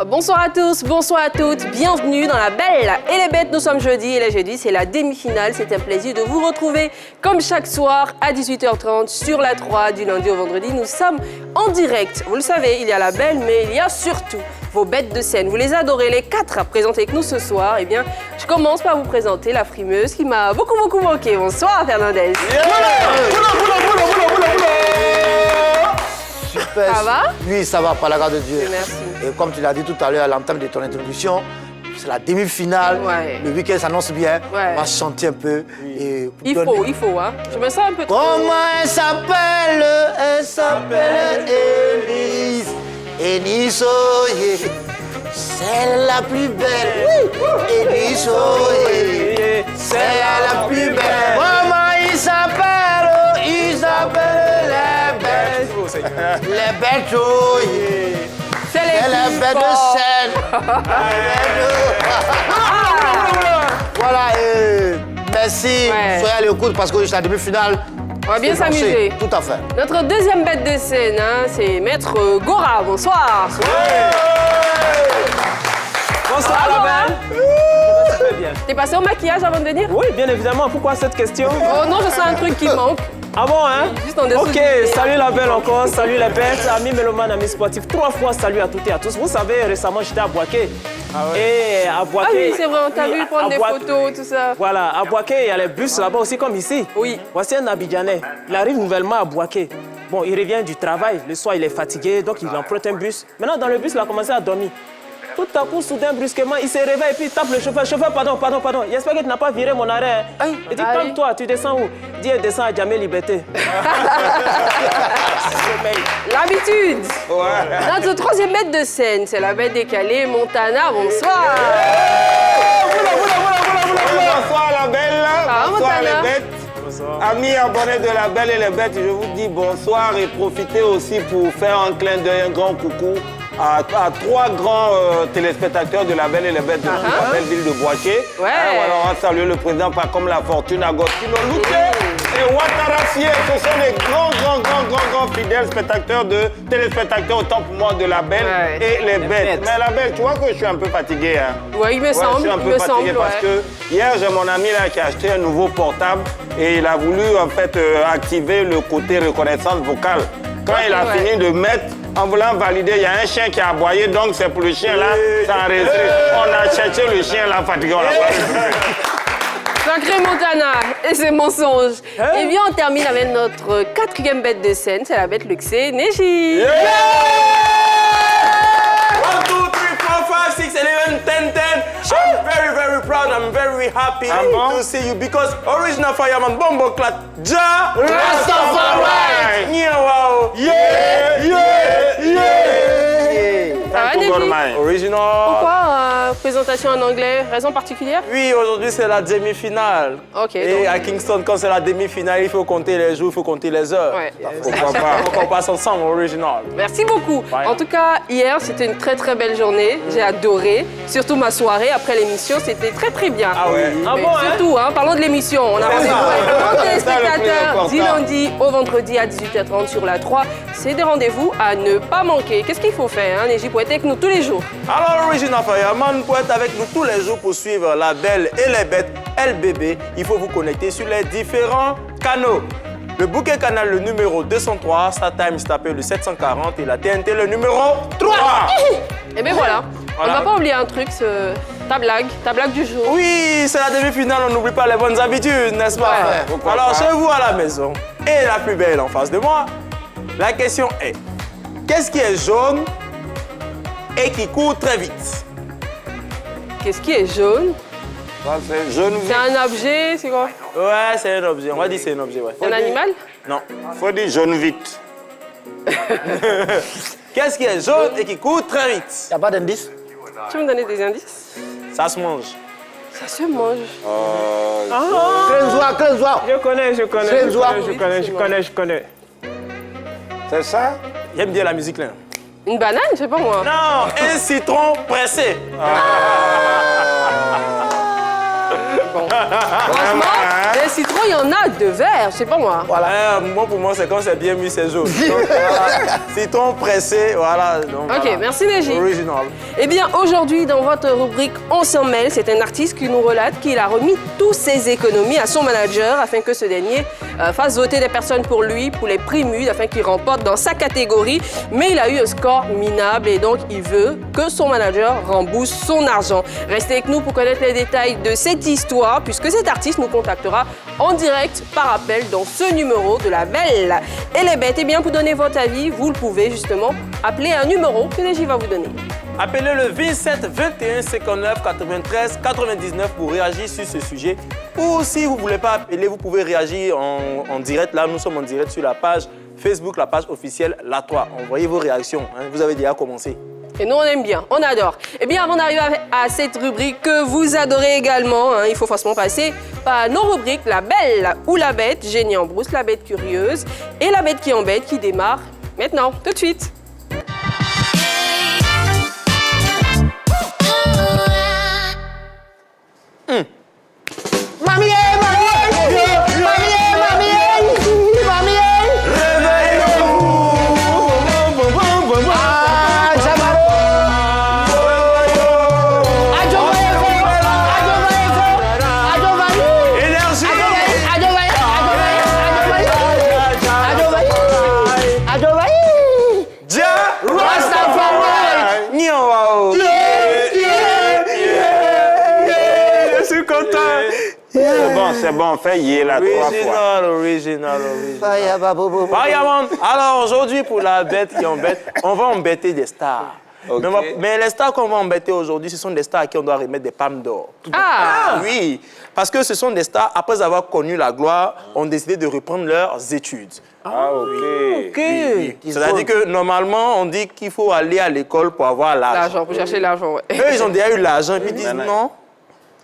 Bonsoir à tous, bonsoir à toutes, bienvenue dans La Belle et les Bêtes. Nous sommes jeudi et les jeudis, c'est la demi-finale. C'est un plaisir de vous retrouver comme chaque soir à 18h30 sur la 3 du lundi au vendredi. Nous sommes en direct. Vous le savez, il y a La Belle, mais il y a surtout vos bêtes de scène. Vous les adorez, les 4 à présenter avec nous ce soir. Eh bien, je commence par vous présenter la frimeuse qui m'a beaucoup manqué. Bonsoir Fernandez. Super. Ça va? Oui, ça va, par la grâce de Dieu. Merci. Et comme tu l'as dit tout à l'heure à l'entame de ton introduction, c'est la demi-finale. Ouais. Le week-end s'annonce bien. Ouais. On va chanter un peu. Et Il faut, hein. Je me sens un peu trop... Comment elle s'appelle? Elle s'appelle Élise. Élise, oh, yeah. C'est la plus belle. Élise, oh, yeah. C'est la plus belle. Comment il s'appelle? Oh, il s'appelle les bêtes. Les bêtes, oh, yeah. C'est Les bêtes de scène. Voilà, merci. Ouais. Soyez à l'écoute parce que c'est la demi-finale. On va bien C'est lancé. s'amuser. Tout à fait. Notre deuxième bête de scène, hein, c'est Maître Gora. Bonsoir. Bonsoir Gora. la belle. Très bien. T'es passé au maquillage avant de venir? Oui, bien évidemment. Pourquoi cette question? Oh non, je sens un truc qui manque. Ah bon, hein? Juste en dessous Ok, du- salut la belle encore, salut les bêtes, amis mélomanes, amis sportifs. 3 fois salut à toutes et à tous. Vous savez, récemment, j'étais à Boaké. Et à Boaké... Ah oui, c'est vrai, on t'a vu prendre à des Boaké- photos, tout ça. Voilà, à Boaké, il y a les bus là-bas aussi, comme ici. Oui. Voici un Abidjanais. Il arrive nouvellement à Boaké. Bon, il revient du travail. Le soir, il est fatigué, donc il emprunte un bus. Maintenant, dans le bus, il a commencé à dormir. Tout à coup, soudain, brusquement, il se réveille et puis il tape le chauffeur. Chauffeur, pardon. J'espère que tu n'as pas viré mon arrêt. Hein. Il dit, Ah oui. calme-toi, tu descends où? Il dit, elle descend à Djamé Liberté. L'habitude. Notre troisième bête de scène, c'est la bête décalée, Montana. Bonsoir. Bonsoir la belle, va, bonsoir Montana? les bêtes. Amis abonnés de la Belle et les Bêtes, je vous dis bonsoir et profitez aussi pour faire un clin d'œil, un grand coucou à 3 grands téléspectateurs de la Belle et les Bêtes de la belle ville de Boaké. Ouais. Alors on va saluer le président pas comme la fortune Agostino Luque et Ouattara Sié. Ce sont les grands fidèles spectateurs téléspectateurs autant pour moi de la Belle Ouais. et les Bêtes. Mais la Belle, tu vois que je suis un peu fatigué. Hein? Ouais, il me Ouais, je semble, suis un il peu me fatigué semble, parce ouais. que hier, j'ai mon ami là qui a acheté un nouveau portable et il a voulu en fait activer le côté reconnaissance vocale. Quand il a ouais. fini de mettre, en voulant valider, il y a un chien qui a aboyé, donc c'est pour le chien là, ça a resté. On a cherché le chien là, fatigué, on l'a pas vu. Sacré Montana et ses mensonges. Et bien, on termine avec notre quatrième bête de scène, c'est la bête luxée, Neji. 1, 2, 3, 4, 5, 6, 7, 8, 10, 10. I'm very proud. I'm very happy to see you because original fireman Bombo Clat Ja Rastafari. Yeah, wow. Ça va, Thank you, Neji? Gormai. Original. Pourquoi présentation en anglais? Raison particulière? Oui, aujourd'hui c'est la demi-finale. Ok, Et donc- à Kingston, quand c'est la demi-finale, il faut compter les jours, il faut compter les heures. Ouais. Pourquoi pas? Donc on passe ensemble, original. Merci beaucoup. Ouais. En tout cas, hier, c'était une très belle journée. J'ai adoré. Surtout ma soirée après l'émission, c'était très bien. Ah oui. Ah Mais bon, hein? surtout, hein, parlons de l'émission. On a rendez-vous avec nos C'est ça le plus téléspectateurs important. du lundi au vendredi à 18h30 sur la 3. C'est des rendez-vous à ne pas manquer. Qu'est-ce qu'il faut faire, hein, Neji, pour être avec nous tous les jours? Alors, Original Fireman, pour être avec nous tous les jours pour suivre La Belle et les Bêtes LBB, il faut vous connecter sur les différents canaux. Le bouquet canal, le numéro 203, StarTimes, tapez le 740 et la TNT, le numéro 3. Et bien voilà. On ne Voilà. va pas oublier un truc, ta blague du jour. Oui, c'est la demi-finale, on n'oublie pas les bonnes habitudes, n'est-ce pas? Ouais, pourquoi Alors, pas. chez vous à la maison, et la plus belle en face de moi, la question est, qu'est-ce qui est jaune et qui court très vite? Qu'est-ce qui est jaune? Ça, c'est jeune C'est un objet, c'est quoi? Ouais, c'est un objet, on va dire c'est un objet, ouais. C'est un animal? Non. Faut dire jeune vite. Qu'est-ce qui est jaune et qui court très vite? Il n'y a pas d'indice? Tu veux me donner des indices? Ça se mange. Ça se mange. Cleansoir. Je connais. Je connais. C'est ça? J'aime bien la musique là. Une banane, je sais pas moi. Non, un citron pressé. Bon. Franchement, les citrons, il y en a de verts, je sais pas moi. Voilà, moi pour moi, c'est quand c'est bien mis, c'est jaune. Donc, voilà, citron pressé, voilà. Donc, Ok, voilà. merci Neji. Original. Eh bien, aujourd'hui, dans votre rubrique On s'en mêle, c'est un artiste qui nous relate qu'il a remis tous ses économies à son manager afin que ce dernier fasse voter des personnes pour lui, pour les prix MUD, afin qu'il remporte dans sa catégorie. Mais il a eu un score minable et donc il veut que son manager rembourse son argent. Restez avec nous pour connaître les détails de cette histoire, puisque cet artiste nous contactera en direct par appel dans ce numéro de La Belle et les Bêtes. Eh bien, pour donner votre avis, vous le pouvez justement appeler un numéro que Neji va vous donner. Appelez le 27 21 59 93 99 pour réagir sur ce sujet. Ou si vous ne voulez pas appeler, vous pouvez réagir en direct. Là, nous sommes en direct sur la page Facebook, la page officielle La 3. Envoyez vos réactions. Hein. Vous avez déjà commencé. Et nous, on aime bien, on adore. Eh bien, avant d'arriver à cette rubrique que vous adorez également, hein, il faut forcément passer par nos rubriques La Belle ou La Bête, Génie en brousse, La Bête curieuse et La Bête qui embête, qui démarre maintenant, tout de suite. C'est bon, fait y est là 3 fois. Original. Fireman. Alors aujourd'hui, pour La Bête qui embête, on va embêter des stars. Okay. Mais les stars qu'on va embêter aujourd'hui, ce sont des stars à qui on doit remettre des palmes d'or. Oui, parce que ce sont des stars, après avoir connu la gloire, ont décidé de reprendre leurs études. Ok. Oui. C'est-à-dire que normalement, on dit qu'il faut aller à l'école pour avoir l'argent. L'argent, pour chercher l'argent, ouais. Eux, ils ont déjà eu l'argent et puis ils disent non.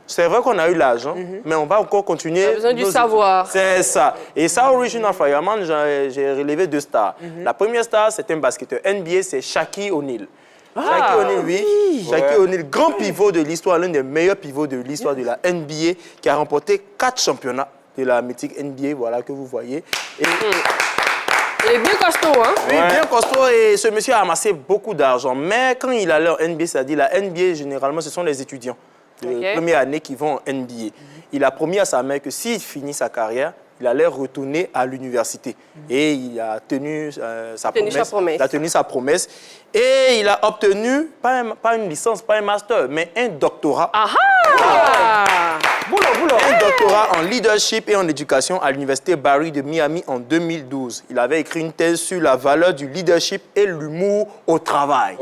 C'est vrai qu'on a eu l'argent, mais on va encore continuer. On a besoin du savoir. C'est ça. Et ça, Original Fireman, j'ai relevé 2 stars. La première star, c'est un basketteur NBA, c'est Shaquille O'Neal. Shaquille O'Neal, oui. Shaquille O'Neal, grand pivot de l'histoire, l'un des meilleurs pivots de l'histoire de la NBA, qui a remporté 4 championnats de la mythique NBA, voilà, que vous voyez. Et... Il est bien costaud, hein? Oui, bien costaud, et ce monsieur a amassé beaucoup d'argent. Mais quand il allait en NBA, c'est-à-dire la NBA, généralement, ce sont les étudiants de première année qui vont en NBA. Il a promis à sa mère que s'il finit sa carrière, il allait retourner à l'université. Et il a tenu sa promesse. Il a tenu sa promesse. Et il a obtenu, pas une licence, pas un master, mais un doctorat. Un doctorat en leadership et en éducation à l'université Barry de Miami en 2012. Il avait écrit une thèse sur la valeur du leadership et l'humour au travail.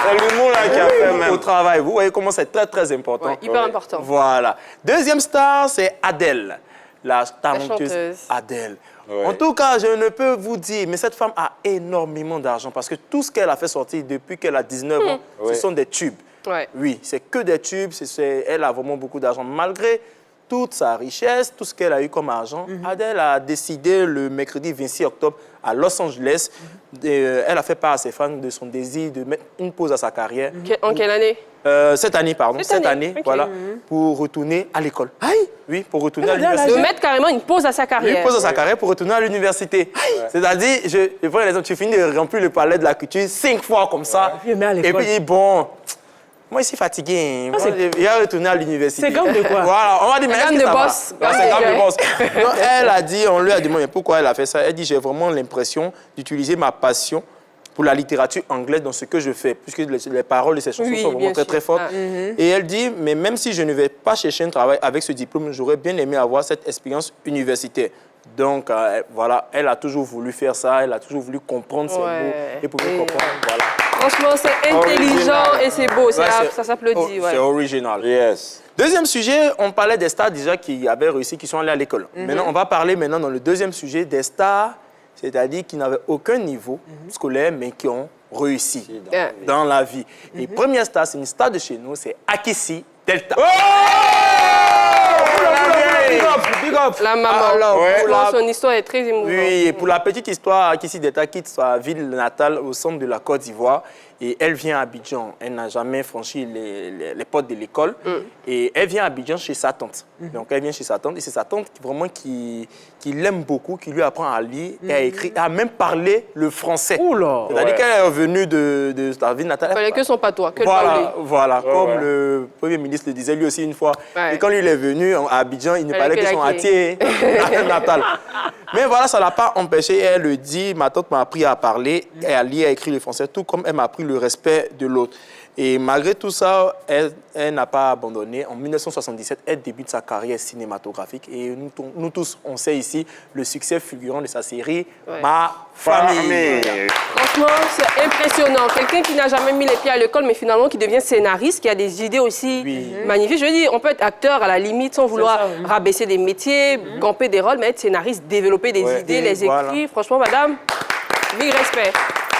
C'est l'humour là qui a fait même. Au travail, vous voyez comment c'est très très important. Ouais, hyper important. Voilà. Deuxième star, c'est Adèle, la talentueuse Adèle. Ouais. En tout cas, je ne peux vous dire, mais cette femme a énormément d'argent parce que tout ce qu'elle a fait sortir depuis qu'elle a 19 ans, ce sont des tubes. Ouais. Oui, c'est que des tubes, elle a vraiment beaucoup d'argent. Malgré toute sa richesse, tout ce qu'elle a eu comme argent, Adèle a décidé le mercredi 26 octobre à Los Angeles, elle a fait part à ses fans de son désir de mettre une pause à sa carrière. En quelle année? Cette année, pardon. Cette année, okay. Voilà, pour retourner à l'école. Oui, pour retourner à l'université. De mettre carrément une pause à sa carrière. Une pause à sa carrière pour retourner à l'université. C'est-à-dire, je prends l'exemple, tu finis de remplir le palais de la culture 5 fois comme ça. Et puis, bon... Moi, je suis fatigué. Moi, je vais retourner à l'université. C'est gamme de quoi? Voilà, on va dire, mais est-ce que ça va? C'est gamme de boss. Donc, elle a dit, on lui a demandé pourquoi elle a fait ça. Elle dit, j'ai vraiment l'impression d'utiliser ma passion pour la littérature anglaise dans ce que je fais, puisque les paroles de ces chansons sont vraiment très, très fortes. Et elle dit, mais même si je ne vais pas chercher un travail avec ce diplôme, j'aurais bien aimé avoir cette expérience universitaire. Donc, voilà, elle a toujours voulu faire ça, elle a toujours voulu comprendre ses mots et pour mieux comprendre, voilà. Franchement, c'est intelligent et c'est beau, ça s'applaudit. C'est original. Yes. Deuxième sujet, on parlait des stars déjà qui avaient réussi, qui sont allés à l'école. Maintenant, on va parler maintenant dans le deuxième sujet des stars, c'est-à-dire qui n'avaient aucun niveau scolaire, mais qui ont réussi dans la vie. Et première star, c'est une star de chez nous, c'est Akissi Delta. Big up. La maman. Alors, Son histoire est très émouvante. Oui, et pour la petite histoire, Kissi Deta quitte sa ville natale au centre de la Côte d'Ivoire et elle vient à Abidjan. Elle n'a jamais franchi les portes de l'école et elle vient à Abidjan chez sa tante. Donc elle vient chez sa tante et c'est sa tante vraiment qui l'aime beaucoup, qui lui apprend à lire et à écrire et à même parler le français. Oula. C'est-à-dire qu'elle est revenue de sa ville natale. Il fallait que son patois, que le parler. Voilà, comme le Premier ministre le disait lui aussi une fois. Ouais. Et quand lui il est venu à Abidjan, il ne parlait que son la atier natal. Mais voilà, ça ne l'a pas empêché. Elle le dit, ma tante m'a appris à parler, et à lire, à écrire le français, tout comme elle m'a appris le respect de l'autre. Et malgré tout ça, elle n'a pas abandonné. En 1977, elle débute sa carrière cinématographique. Et nous tous, on sait ici le succès fulgurant de sa série Ma famille. Franchement, c'est impressionnant. Quelqu'un qui n'a jamais mis les pieds à l'école, mais finalement qui devient scénariste, qui a des idées aussi magnifiques. Je veux dire, on peut être acteur à la limite sans vouloir rabaisser des métiers, camper des rôles, mais être scénariste, développer des idées, les écrire. Franchement, madame, big respect.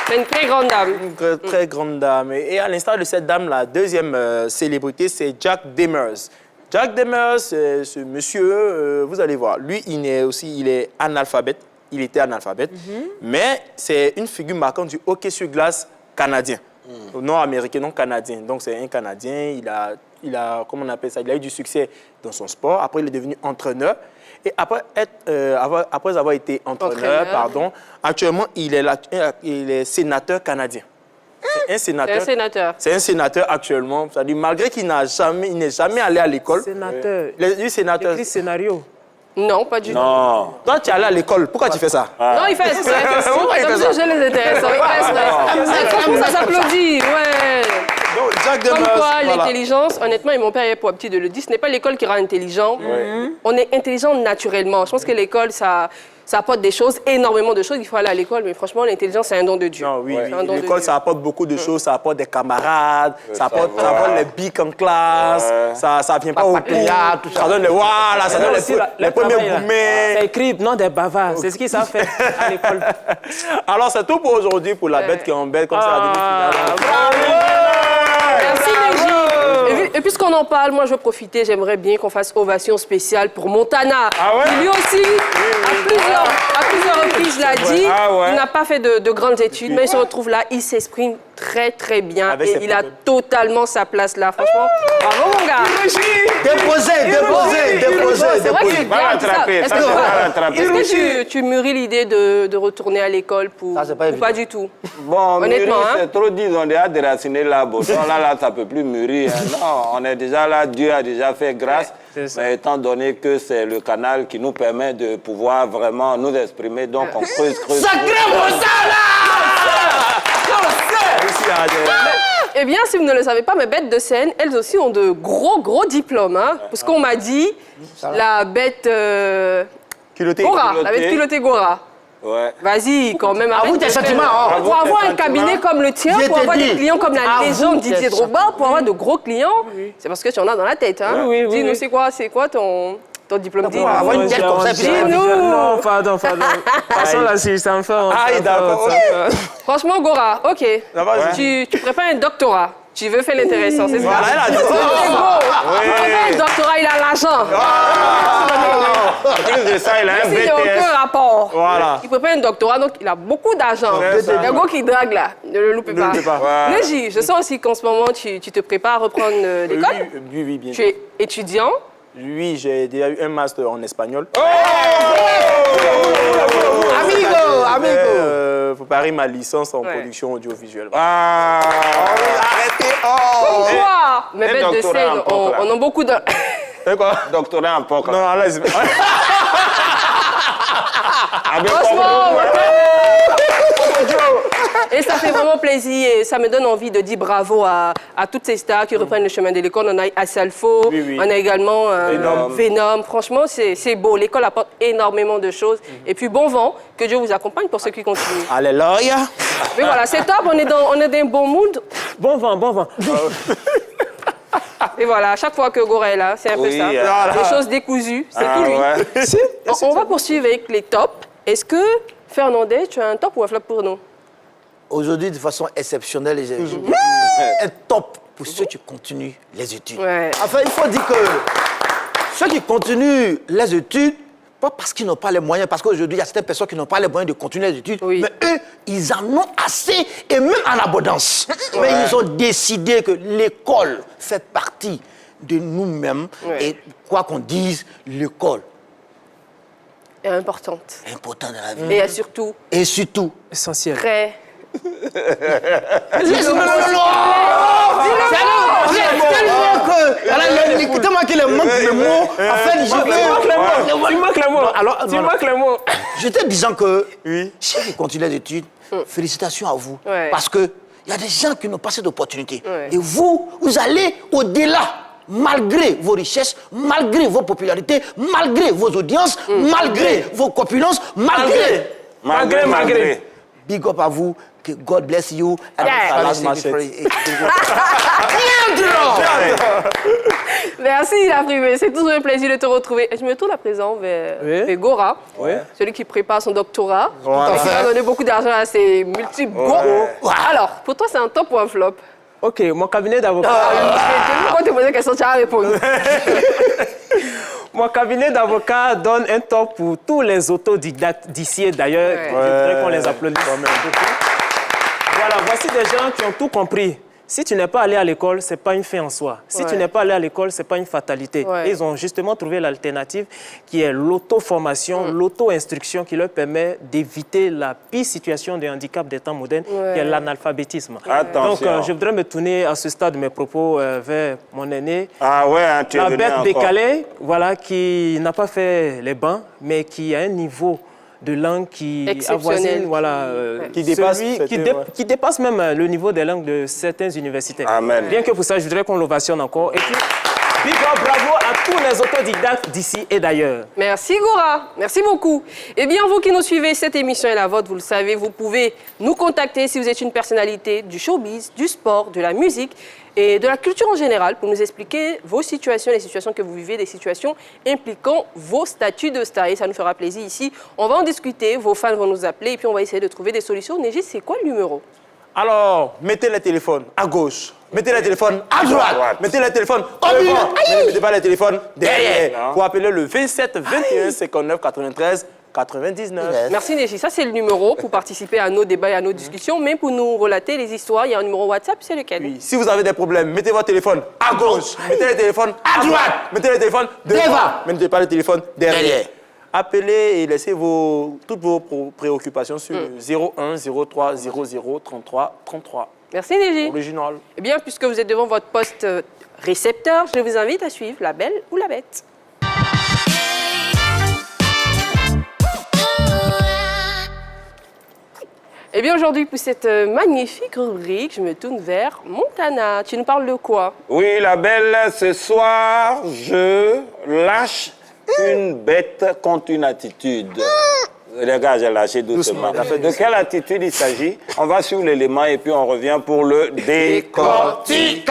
C'est une très grande dame. Une très grande dame. Et à l'instar de cette dame, la deuxième célébrité, c'est Jack Demers. Jack Demers, ce monsieur, vous allez voir, lui, il est analphabète. Il était analphabète, mais c'est une figure marquante du hockey sur glace canadien. Non américain, non canadien. Donc c'est un Canadien, il a, comment on appelle ça, il a eu du succès dans son sport. Après, il est devenu entraîneur. Et après avoir été entraîneur, actuellement, il est sénateur canadien. C'est un sénateur. C'est un sénateur. C'est un sénateur actuellement. C'est-à-dire, malgré qu'il n'est jamais allé à l'école. Sénateur. Lui, sénateur. Écrit scénario. Non, pas du tout. Non. Toi, tu es allé à l'école. Pourquoi tu fais ça? Non, il fait exprès. Pourquoi il fait Comme ça? ça, je les intéresse. Il fait exprès. Franchement, ça s'applaudit. Ouais. Donc, Jack Comme Demers, quoi, voilà. l'intelligence, honnêtement, et mon père est pour petit de le dire, ce n'est pas l'école qui rend intelligent. On est intelligent naturellement. Je pense que l'école, ça apporte des choses, énormément de choses. Il faut aller à l'école, mais franchement, l'intelligence, c'est un don de Dieu. Non, oui, C'est un don de l'école, Dieu. ça apporte beaucoup de choses. Ça apporte des camarades, ça apporte les bics en classe, ça vient pas au pillard, tout ça. Ça donne ça donne les premiers gourmets. Ça écrit, non, des bavards. C'est ce qu'ils savent faire à l'école. Alors, c'est tout pour aujourd'hui pour la bête qui est en bête, comme c'est la demi-finale. Merci, Neji. Et puisqu'on en parle, moi, je veux profiter. J'aimerais bien qu'on fasse ovation spéciale pour Montana. Ah ouais? Qui lui aussi, à plusieurs reprises, l'a dit. Ah ouais? Il n'a pas fait de grandes études, mais il se retrouve là. Il s'exprime très, très bien. Avec Et ses il a problèmes. totalement sa place là. Franchement, bravo, mon gars. Déposez. C'est vrai que c'est Va bien, l'attraper, Est-ce ça, que- ça va l'attraper. Est-ce que tu mûris l'idée de retourner à l'école pour... Ça, c'est pas ou évident. pas du tout? Bon, Honnêtement, mûrir, hein? c'est trop dit, ils ont déjà déraciné l'arbre. Donc là, ça ne peut plus mûrir. Hein. Non, on est déjà là, Dieu a déjà fait grâce. c'est ça. Mais étant donné que c'est le canal qui nous permet de pouvoir vraiment nous exprimer, donc on creuse. Eh bien, si vous ne le savez pas, mes bêtes de scène, elles aussi ont de gros diplômes. Hein, parce qu'on m'a dit, la bête Culotté. Gora, la bête culottée Gora. Ouais. Vas-y, quand même. Avoue arrête tes de faire- sentiments, hein. Pour Avoue avoir tes un cabinet sentiments. comme le tien, Je pour t'ai avoir des dit. clients comme la Avoue légende tes Didier Drogba, pour avoir de gros clients, c'est parce que tu en as dans la tête. Hein. Oui, oui, Dis-nous, oui. c'est quoi ton diplôme? Dis-nous. avoir une tête comme ça, Dis-nous. Non, pardon. Passons là, si ça me fait. D'accord. Franchement, Gora, ok. Ça va, Tu prépares un doctorat. Tu veux faire l'intéressant, c'est ça? Voilà, elle a dit ça. C'est beau. Tu prépares un doctorat, il a l'argent. En plus de ça, il a un Il n'y a BTS. aucun rapport. Voilà. Il prépare un doctorat, donc il a beaucoup d'argent. C'est ça. Le gars qui drague là, ne le loupez pas. loupez pas. Ouais. Neji, je sens aussi qu'en ce moment, tu te prépares à reprendre l'école. Oui, bien Tu sûr. es étudiant. Oui, j'ai déjà eu un master en espagnol. Amigo. Pour préparer ma licence en Ouais. production audiovisuelle. Ah. Arrêtez. Quoi? Mes Un bêtes de doctorat scène, en POC, là. on a beaucoup de... C'est quoi? Doctorat en POC. Non, allez. Franchement, et ça fait vraiment plaisir et ça me donne envie de dire bravo à toutes ces stars qui reprennent le chemin de l'école. On a Assalfo, Oui. on a également Venom. Venom. Franchement, c'est beau. L'école apporte énormément de choses. Et puis bon vent, que Dieu vous accompagne pour ceux qui continuent. Alléluia. Mais voilà, c'est top, on est dans un bon mood. Bon vent. Et voilà, à chaque fois que Gora est là, c'est un peu Oui, ça. ah. Des choses décousues, c'est Ah tout lui. ouais. On va poursuivre avec les tops. Est-ce que, Fernandez, tu as un top ou un flop pour nous? Aujourd'hui, de façon exceptionnelle, un top pour ceux qui continuent les études. Ouais. Enfin, il faut dire que ceux qui continuent les études, pas parce qu'ils n'ont pas les moyens, parce qu'aujourd'hui, il y a certaines personnes qui n'ont pas les moyens de continuer les études, Oui. mais eux, ils en ont assez, et même en abondance. Mais ils ont décidé que l'école fait partie de nous-mêmes, et quoi qu'on dise, l'école est importante. est importante dans la vie. Et surtout, Et surtout, Essentiel. très... Écoutez-moi qu'il manque de mots. En fait, Tu manques les mots. Alors, Tu manques les mots. j'étais disant que si vous continuez les études, félicitations à vous. Ouais. Parce qu'il y a des gens qui n'ont pas cette opportunité. Ouais. Et vous allez au-delà. Malgré vos richesses, malgré vos popularités, malgré vos audiences, malgré vos corpulences, malgré. Big up à vous. Que God bless you. And Yeah. Allah save you for- Merci la privée, c'est toujours un plaisir de te retrouver. Et je me tourne à présent vers Gora, celui qui prépare son doctorat, et qui va donner beaucoup d'argent à ses multiples go. Alors, pour toi, c'est un top ou un flop? Ok, mon cabinet d'avocat. Pourquoi te poser la question, tu as répondu. Mon cabinet d'avocat donne un top pour tous les autodidactes d'ici et d'ailleurs. Ouais. Je voudrais qu'on les applaudisse quand même beaucoup. Voilà, voici des gens qui ont tout compris. Si tu n'es pas allé à l'école, ce n'est pas une fin en soi. Si tu n'es pas allé à l'école, ce n'est pas une fatalité. Ouais. Et ils ont justement trouvé l'alternative qui est l'auto-formation, l'auto-instruction qui leur permet d'éviter la pire situation de handicap des temps modernes, qui est l'analphabétisme. Attention. Donc, je voudrais me tourner à ce stade de mes propos vers mon aîné. Ah ouais, hein, tu es La venu bête encore. décalée, voilà, qui n'a pas fait les bancs, mais qui a un niveau de langue qui Exceptionnel. avoisine, voilà, Qui dépasse qui dépasse même le niveau des langues de certaines universités. Amen. Bien que pour ça, je voudrais qu'on l'ovationne encore. Et puis, big up, bravo à tous les autodidactes d'ici et d'ailleurs. Merci Gora, merci beaucoup. Eh bien, vous qui nous suivez, cette émission est la vôtre, vous le savez, vous pouvez nous contacter si vous êtes une personnalité du showbiz, du sport, de la musique et de la culture en général pour nous expliquer vos situations, les situations que vous vivez, des situations impliquant vos statuts de star. Et ça nous fera plaisir ici. On va en discuter, vos fans vont nous appeler et puis on va essayer de trouver des solutions. Négis, c'est quoi le numéro? Alors, mettez les téléphones à gauche. Mettez les téléphones à droite. Mettez les téléphones au milieu. devant. Ne mettez pas les téléphones derrière. Non. Vous appelez le 27 21 59 93 99. Merci Négis. Ça, c'est le numéro pour participer à nos débats et à nos discussions. Mais pour nous relater les histoires, il y a un numéro WhatsApp, c'est lequel? Oui, si vous avez des problèmes, mettez votre téléphone à gauche. Mettez les téléphones à droite. Mettez les téléphones devant. Mettez pas les téléphones derrière. Appelez et laissez toutes vos préoccupations sur le 01 03 00 33 33. Merci Négis. Original. Eh bien, puisque vous êtes devant votre poste récepteur, je vous invite à suivre La Belle ou la Bête. Eh bien, aujourd'hui, pour cette magnifique rubrique, je me tourne vers Montana. Tu nous parles de quoi? Oui, la belle, ce soir, je lâche une bête contre une attitude. Les gars, j'ai lâché doucement. De quelle attitude il s'agit? On va sur l'élément et puis on revient pour le décortiquage.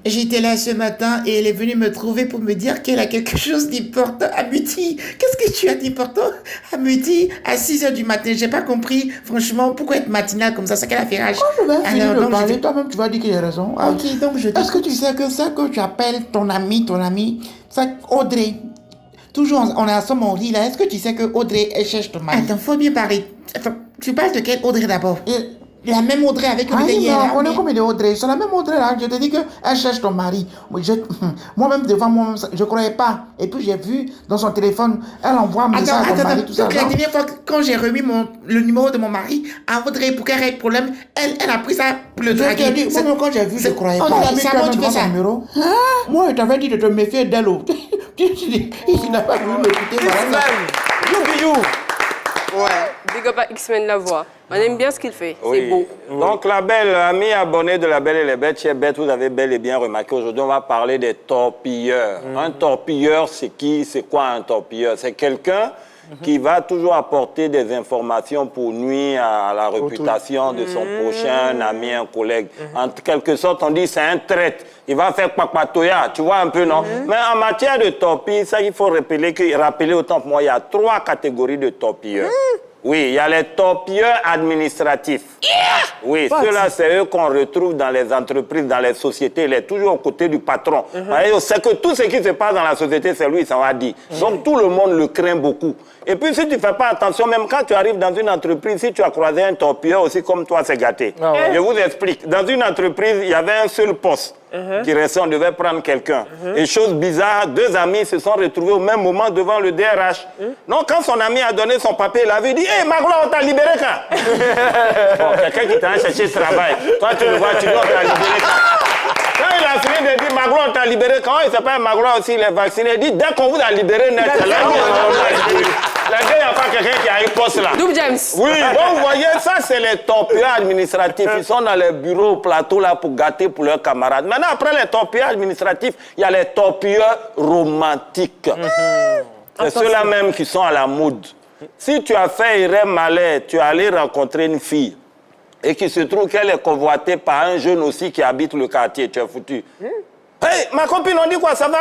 J'étais là ce matin et elle est venue me trouver pour me dire qu'elle a quelque chose d'important. Amity, qu'est-ce que tu as d'important? Amity, à 6h du matin, j'ai pas compris, franchement, pourquoi être matinale comme ça, c'est qu'elle a fait rage. Quand je vais finir de donc, parler, je- toi-même tu vas dire qu'il a raison. Ok, donc je dis... Est-ce que tu sais que ça que tu appelles ton ami, ça, Audrey, toujours on est ensemble, on rit là, est-ce que tu sais que Audrey, elle cherche ton mari? Attends, faut bien parler. Attends, tu parles de quelle Audrey d'abord? La même Audrey avec Ah, Audrey oui, mais hier. on là, connaît mais- comme il est Audrey. C'est la même Audrey là. Je te dis qu'elle cherche ton mari. Moi-même, devant moi, je ne croyais pas. Et puis j'ai vu dans son téléphone, elle envoie un message à ton mari, tout ça. Donc la non? dernière fois, quand j'ai remis le numéro de mon mari à Audrey pour qu'elle règle problème, elle a pris ça pour le Je t'ai draguer. dit, moi-même quand j'ai vu, je ne croyais Oh, pas. mais Elle a mis ça, quand moi, même tu devant fais son ça. numéro. Moi, je t'avais dit de te méfier d'elle. Il n'a pas voulu m'écouter. Voilà. Big up à X-Men La Voix. On aime bien ce qu'il fait, c'est Oui. beau. Donc, la belle, amis abonnés de La Belle et les Bêtes, chers bêtes, vous avez bel et bien remarqué, aujourd'hui, on va parler des torpilleurs. Un torpilleur, c'est qui? C'est quoi un torpilleur? C'est quelqu'un qui va toujours apporter des informations pour nuire à la réputation de son prochain, un ami, un collègue. En quelque sorte, on dit c'est un traître. Il va faire papatoya, tu vois un peu, non? Mais en matière de torpille, ça, il faut rappeler autant pour moi, il y a 3 catégories de torpilleurs. Oui, il y a les torpilleurs administratifs. Oui, ceux-là, c'est eux qu'on retrouve dans les entreprises, dans les sociétés. Il est toujours aux côtés du patron. C'est que tout ce qui se passe dans la société, c'est lui, ça va dire. Donc, tout le monde le craint beaucoup. Et puis, si tu ne fais pas attention, même quand tu arrives dans une entreprise, si tu as croisé un torpilleur aussi comme toi, c'est gâté. Je vous explique. Dans une entreprise, il y avait un seul poste qui restait, on devait prendre quelqu'un. Et chose bizarre, 2 amis se sont retrouvés au même moment devant le DRH. Donc, quand son ami a donné son papier, il avait dit « Hé, Magloire, on t'a libéré quand ?» Bon, quelqu'un qui t'a cherché travail. Toi, tu le vois, tu dis « On t'a libéré quand ?» Quand il a fini de dire « Magloire, on t'a libéré quand ?» Il s'appelle Magloire aussi, il est vacciné. Il dit « Dès qu'on vous a libéré, net, là, il n'y a pas quelqu'un qui a un poste là. » Double James. Oui, donc vous voyez, ça c'est les torpilleurs administratifs. Ils sont dans les bureaux, au plateau là pour gâter pour leurs camarades. Maintenant, après les torpilleurs administratifs, il y a les torpilleurs romantiques. C'est ceux-là même qui sont à la mode. Si tu as fait erreur malais, tu es allé rencontrer une fille et qu'il se trouve qu'elle est convoitée par un jeune aussi qui habite le quartier, tu es foutu. Hey, ma copine, on dit quoi, ça va?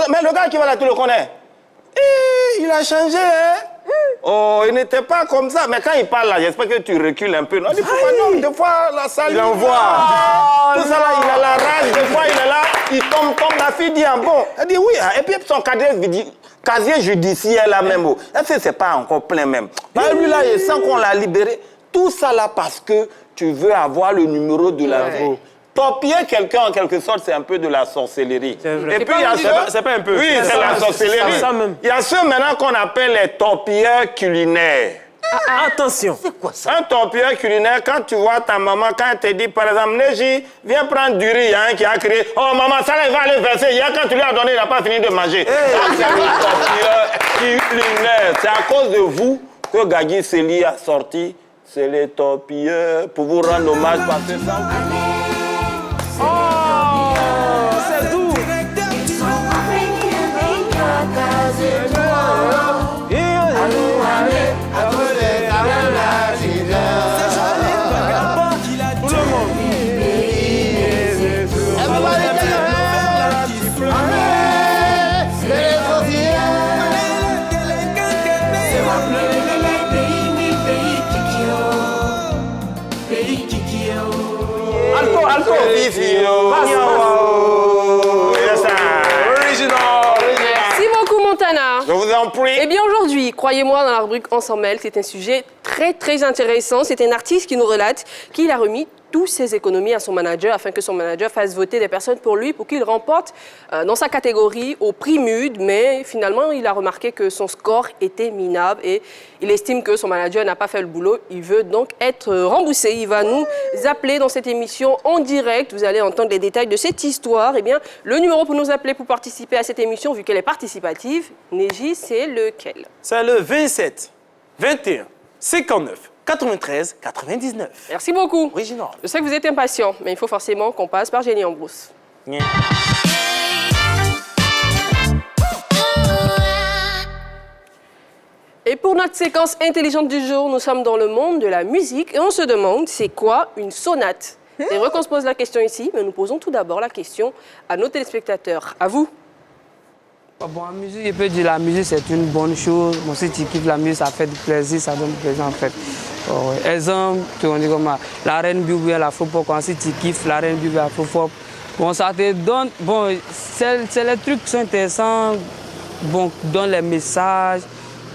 Mais le gars qui va là, tu le connais? Il a changé, hein? Oh, il n'était pas comme ça. Mais quand il parle là, j'espère que tu recules un peu. Non, dis pourquoi non? Des fois, la salle. Il envoie. Tout ça là, il a la rage. Des fois, il est là, il tombe. La fille dit, ah bon. Elle dit oui. Et puis son casier judiciaire là même. Est-ce que c'est pas encore plein même? Bah, lui là, il sent qu'on l'a libéré. Tout ça là parce que tu veux avoir le numéro de la vie. Torpiller quelqu'un, en quelque sorte, c'est un peu de la sorcellerie. Et puis, il y a ceux... C'est pas un peu. Oui, c'est la sorcellerie. Il y a ceux maintenant qu'on appelle les torpilleurs culinaires. Attention. C'est quoi ça? Un torpilleur culinaire, quand tu vois ta maman, quand elle te dit, par exemple, Neji, viens prendre du riz, il y a un qui a crié, oh maman, ça il va aller verser. Hier, quand tu lui as donné, il n'a pas fini de manger. Ça, c'est le torpilleur culinaire. C'est à cause de vous que Gagui Seli a sorti. C'est les torpilleurs pour vous rendre hommage parce que ça. C'est doux. Alto. Merci beaucoup, Montana. Je vous en prie. Eh bien, aujourd'hui, croyez-moi, dans la rubrique On s'en mêle, c'est un sujet très intéressant. C'est un artiste qui nous relate qu'il a remis tous ses économies à son manager afin que son manager fasse voter des personnes pour lui pour qu'il remporte dans sa catégorie au prix MUD. Mais finalement, il a remarqué que son score était minable et il estime que son manager n'a pas fait le boulot. Il veut donc être remboursé. Il va nous appeler dans cette émission en direct. Vous allez entendre les détails de cette histoire. Eh bien, le numéro pour nous appeler pour participer à cette émission, vu qu'elle est participative, Neji, c'est lequel? C'est le 27 21 59 93 99. Merci beaucoup. Original. Je sais que vous êtes impatient, mais il faut forcément qu'on passe par Génie en brousse. Yeah. Et pour notre séquence intelligente du jour, nous sommes dans le monde de la musique et on se demande c'est quoi une sonate? C'est vrai qu'on se pose la question ici, mais nous posons tout d'abord la question à nos téléspectateurs. À vous. Bon, en musique, je peux dire la musique, c'est une bonne chose. Bon, si tu kiffes la musique, ça fait du plaisir, ça donne du plaisir en fait. Oh, ouais. Exemple, on dit comme la R&B ou bien la Afro-pop, quand si tu kiffes la R&B ou la Afro-pop, bon, ça te donne, bon, c'est les trucs qui sont intéressants, bon, donne les messages,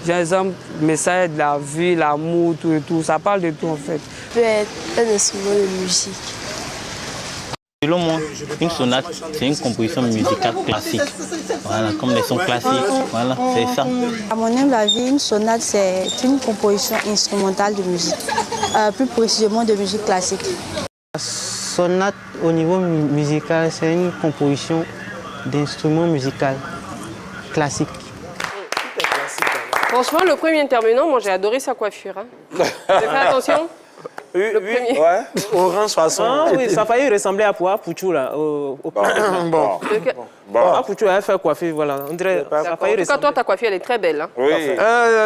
par exemple, message de la vie, l'amour, tout et tout, ça parle de tout en fait. Peut être un instrument de musique. Selon moi, une sonate, c'est une composition musicale classique. Voilà, comme les sons classiques, voilà, c'est ça. À mon humble avis, une sonate, c'est une composition instrumentale de musique, plus précisément de musique classique. La sonate, au niveau musical, c'est une composition d'instruments musicaux classiques. Franchement, le premier intervenant, moi j'ai adoré sa coiffure. Hein. Vous avez fait attention? Oui, premier. Ouais. Orange façon. Ah oui, ça a failli ressembler à Poa Pouchou là. Bon. Poa Pouchou, elle fait coiffer, voilà. On dirait, ça a failli En tout cas, ressembler. toi, ta coiffure, elle est très belle. Hein. Oui.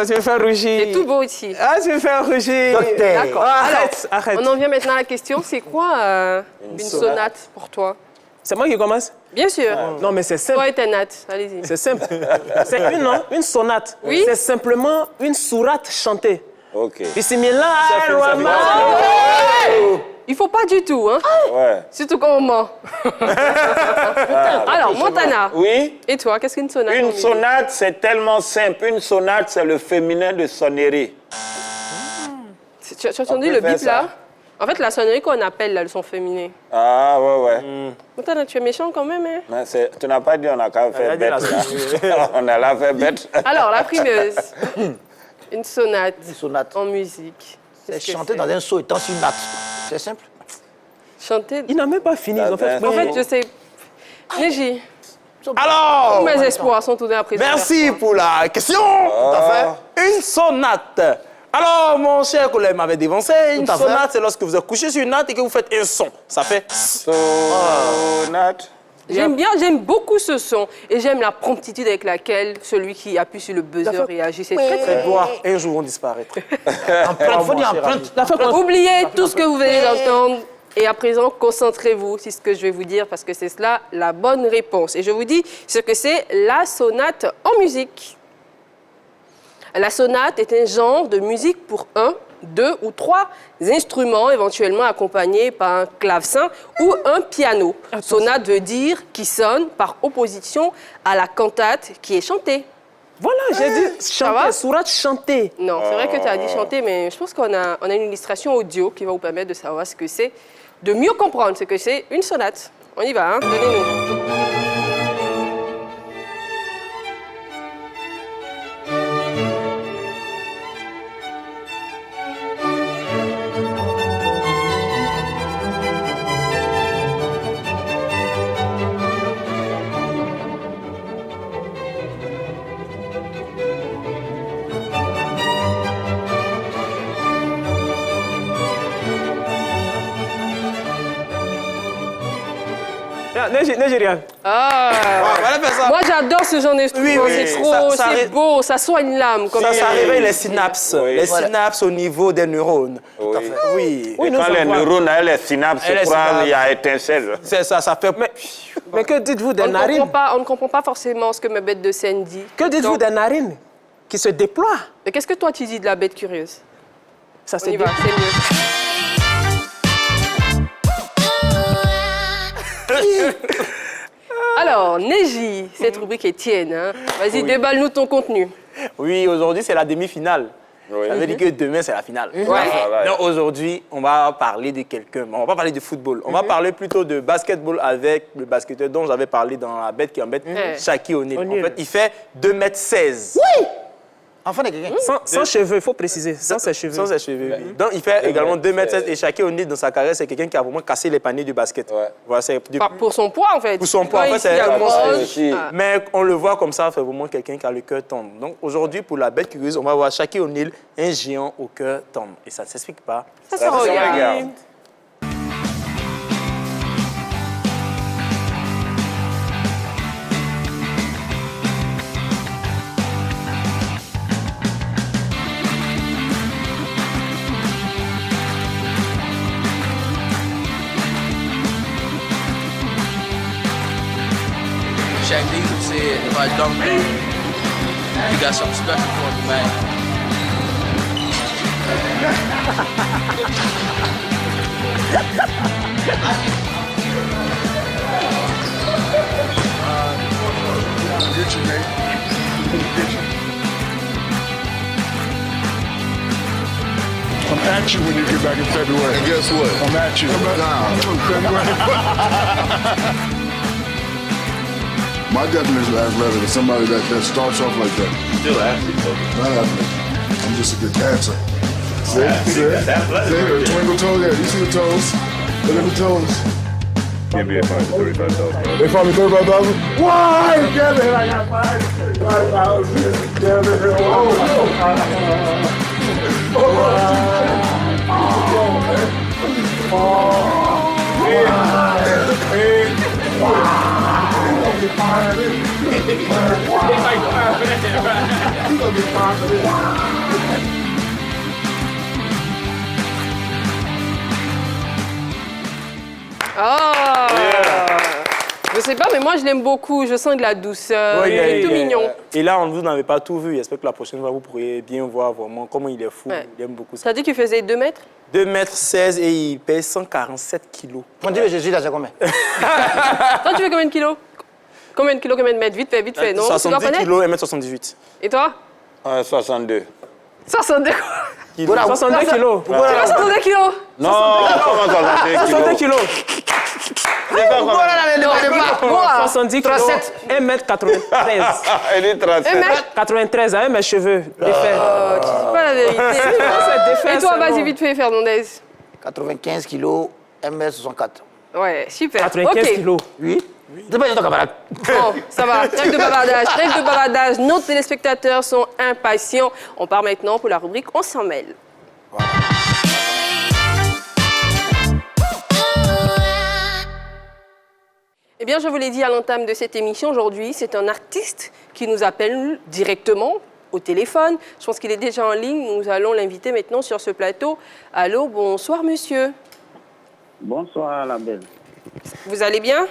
Tu me fais rougir. C'est tout beau ici. Ah, tu me fais rougir. D'accord. Arrête, arrête. On en vient maintenant à la question. C'est quoi une sonate pour toi? C'est moi qui commence? Bien sûr. Non, mais c'est simple. Toi et ta natte. Allez-y. C'est simple. C'est une sonate. Oui. C'est simplement une sourate chantée. Ok. Bismillah. Il faut pas du tout, hein. Ouais. Surtout quand on ment. Alors, Montana. Oui. Et toi, qu'est-ce qu'une sonate? Une sonate, c'est tellement simple. Une sonate, c'est le féminin de sonnerie. Tu as entendu le bip là? En fait, la sonnerie qu'on appelle là, le son féminin. Ah, ouais. Montana, tu es méchant quand même, hein? Mais tu n'as pas dit on a qu'à faire bête. On a là fait bête. Alors, la primeuse. Une sonate. Une sonate. En musique. C'est chanter dans un seau étant sur une natte. C'est simple. Chanter. Il n'a même pas fini. En fait, je sais. Neji. Alors, tous mes espoirs sont tournés après ça. merci pour la question. Tout à fait. Une sonate. Alors, mon cher collègue m'avait dévancé. Une sonate, c'est lorsque vous êtes couché sur une natte et que vous faites un son. Ça fait sonate. J'aime beaucoup ce son et j'aime la promptitude avec laquelle celui qui appuie sur le buzzer réagit. C'est très, très beau. Un jour vont disparaître. Oubliez tout ce que vous venez d'entendre et à présent, concentrez-vous sur ce que je vais vous dire parce que c'est cela la bonne réponse. Et je vous dis ce que c'est la sonate en musique. La sonate est un genre de musique pour 1, 2 ou 3 instruments, éventuellement accompagnés par un clavecin ou un piano. Sonate veut dire qui sonne par opposition à la cantate qui est chantée. Voilà, j'ai dit chanter, sourate chanter. Non, c'est vrai que tu as dit chanter, mais je pense qu'on a une illustration audio qui va vous permettre de savoir ce que c'est, de mieux comprendre ce que c'est une sonate. On y va, hein, donnez-nous. Nigérian. Moi, j'adore ce genre d'instrument. C'est trop, c'est beau, ça soigne l'âme. Ça réveille les synapses. Les synapses au niveau des neurones. Tout à fait. Oui. Et quand les neurones, les synapses se croisent, il y a étincelle. C'est ça, ça fait... Mais que dites-vous des narines? On ne comprend pas forcément ce que ma bête de scène dit. Que dites-vous des narines qui se déploient? Mais qu'est-ce que toi, tu dis de la bête curieuse? Ça On y va, c'est mieux. Alors, Neji, cette rubrique est tienne. Hein? Vas-y, déballe-nous ton contenu. Oui, aujourd'hui, c'est la demi-finale. Ça veut dire que demain, c'est la finale. Donc aujourd'hui, on va parler de quelqu'un. On va pas parler de football. On va parler plutôt de basketball avec le basketteur dont j'avais parlé dans la bête qui embête, Shaquille O'Neal. En fait, il fait 2,16 m. Oui! Enfin, de quelqu'un. Sans cheveux, il faut préciser. Sans ses cheveux. Sans ses cheveux, oui. Donc, il fait également 2,16 m. Et Shaquille O'Neal, dans sa carrière, c'est quelqu'un qui a vraiment cassé les paniers du basket. Voilà, pour son poids, en fait. Pour son poids, en fait, c'est... Mais on le voit comme ça, c'est vraiment quelqu'un qui a le cœur tendre. Donc, aujourd'hui, pour la bête curieuse, on va voir Shaquille O'Neal, un géant au cœur tendre. Et ça ne s'explique pas. Ça se regarde. Shaq Diesel said, if I dunk on you, you got something special for me, man. Get you, mate. Get you. I'm at you when you get back in February. And guess what? I'm at you. My definition of athletic is somebody that starts off like that. Still athlete, though. Not athlete. I'm just a good dancer. See? Twinkle toes, yeah. You see the toes? Look at the toes. NBA fined $35,000. They fined me $35,000? Why? Damn it, I got fined $35,000. Damn it. Je sais pas, mais moi je l'aime beaucoup. Je sens de la douceur. Il est tout mignon. Et là, vous n'avez pas tout vu. J'espère que la prochaine fois, vous pourrez bien voir vraiment comment il est fou. Il aime beaucoup ça. Ça dit qu'il faisait 2 mètres? 2,16 m et il pèse 147 kilos. Mon Dieu, Jésus, là, c'est combien? Toi, tu fais combien de kilos? Combien de kilos, combien de mètres? Vite fait, non? 70 kilos et 1m78. Et toi? 62. 62 kilos. 62 kilos. Tu vas 62 kilos? Non, comment 62 kilos? Pourquoi 70 kilos, 1m93. Elle est 37. 93, avec mes cheveux défaits. Tu dis pas la vérité. Et toi, vas-y, vite fait, Fernandez. 95 kilos, 1m64. Ouais, super. 95 kilos. Oui. C'est pas ton camarade. Bon, ça va. Trêve de bavardage. Nos téléspectateurs sont impatients. On part maintenant pour la rubrique On s'en mêle. Eh bien, je vous l'ai dit à l'entame de cette émission, aujourd'hui, c'est un artiste qui nous appelle directement au téléphone. Je pense qu'il est déjà en ligne. Nous allons l'inviter maintenant sur ce plateau. Allô, bonsoir, monsieur. Bonsoir, la belle. Vous allez bien?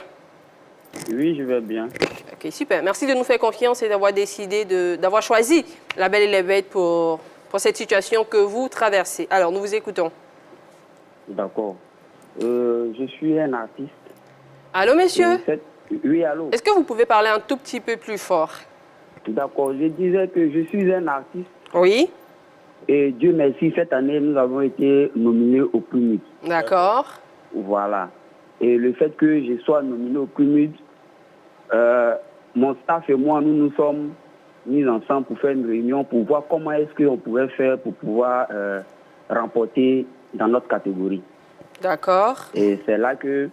Oui, je vais bien. Ok, super. Merci de nous faire confiance et d'avoir décidé d'avoir choisi La Belle et les Bêtes pour cette situation que vous traversez. Alors, nous vous écoutons. D'accord. Je suis un artiste. Allô, monsieur? Oui, allô. Est-ce que vous pouvez parler un tout petit peu plus fort? D'accord. Je disais que je suis un artiste. Oui. Et Dieu merci, cette année, nous avons été nominés au PRIMUD. D'accord. Voilà. Et le fait que je sois nominé au PRIMUD, mon staff et moi, nous nous sommes mis ensemble pour faire une réunion pour voir comment est-ce qu'on pouvait faire pour pouvoir remporter dans notre catégorie. D'accord. Et c'est là que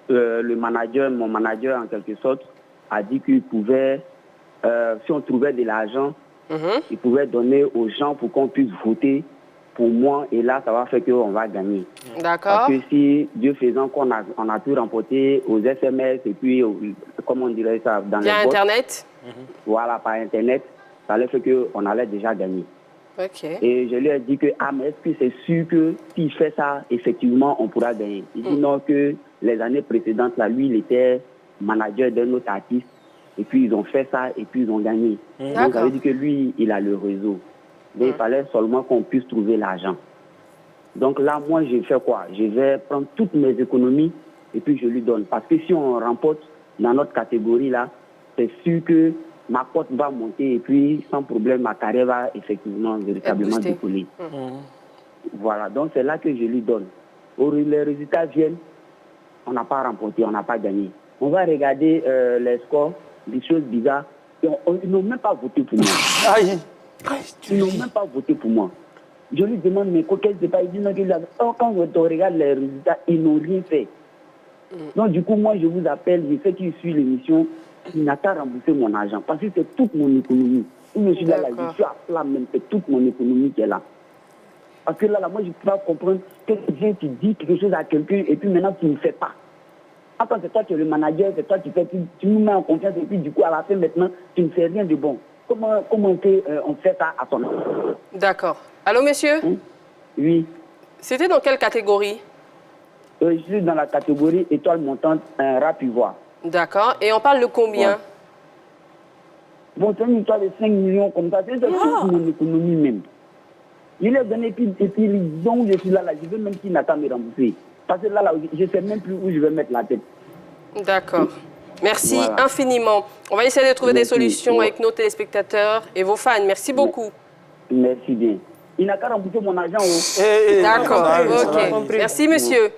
mon manager en quelque sorte, a dit qu'il pouvait, si on trouvait de l'argent, il pouvait donner aux gens pour qu'on puisse voter pour moi. Et là, ça va faire qu'on va gagner. D'accord. Parce que si, Dieu faisant qu'on a pu remporter aux SMS et puis, comment on dirait ça, dans les votes, Internet. Voilà, par Internet, ça allait faire qu'on allait déjà gagner. Ok. Et je lui ai dit que, mais est-ce que c'est sûr que s'il fait ça, effectivement, on pourra gagner? Il dit non, que les années précédentes, là, lui, il était manager d'un autre artiste. Et puis, ils ont fait ça et puis ils ont gagné. Donc, ça veut dire que lui, il a le réseau. Donc, il fallait seulement qu'on puisse trouver l'argent. Donc là, moi, je fais quoi? Je vais prendre toutes mes économies et puis je lui donne. Parce que si on remporte dans notre catégorie, là, c'est sûr que ma cote va monter et puis, sans problème, ma carrière va effectivement, véritablement décoller. Voilà, donc c'est là que je lui donne. Les résultats viennent, on n'a pas remporté, on n'a pas gagné. On va regarder les scores, des choses bizarres. Ils n'ont même pas voté pour moi. Ils n'ont même pas voté pour moi. Je lui demande, mais qu'est-ce que c'est pas? Il dit non, quand on regarde les résultats, ils n'ont rien fait. Donc du coup, moi, je vous appelle, je sais qu'il suit l'émission, il n'a qu'à rembourser mon argent. Parce que c'est toute mon économie. Je suis là, je suis à plat même, c'est toute mon économie qui est là. Parce que là, moi, je ne peux pas comprendre que tu dis quelque chose à quelqu'un et puis maintenant, tu ne fais pas. Attends, c'est toi qui es le manager, c'est toi qui fais, tu nous mets en confiance et puis du coup, à la fin, maintenant, tu ne fais rien de bon. Comment on fait ça à ton âge? D'accord. Allô, monsieur? Oui. C'était dans quelle catégorie? Je suis dans la catégorie étoile montante, rap ivoire. D'accord. Et on parle de combien? Ouais. Bon, c'est une histoire de 5 millions comme ça. C'est toute mon économie même. Je l'ai donné et puis donc je suis là, je veux même qu'il n'attend me rembourser. Parce que là, je ne sais même plus où je vais mettre la tête. D'accord. Merci infiniment. On va essayer de trouver des solutions avec nos téléspectateurs et vos fans. Merci beaucoup. Merci bien. Il n'a qu'à rembourser mon argent. D'accord, ok. Merci, monsieur.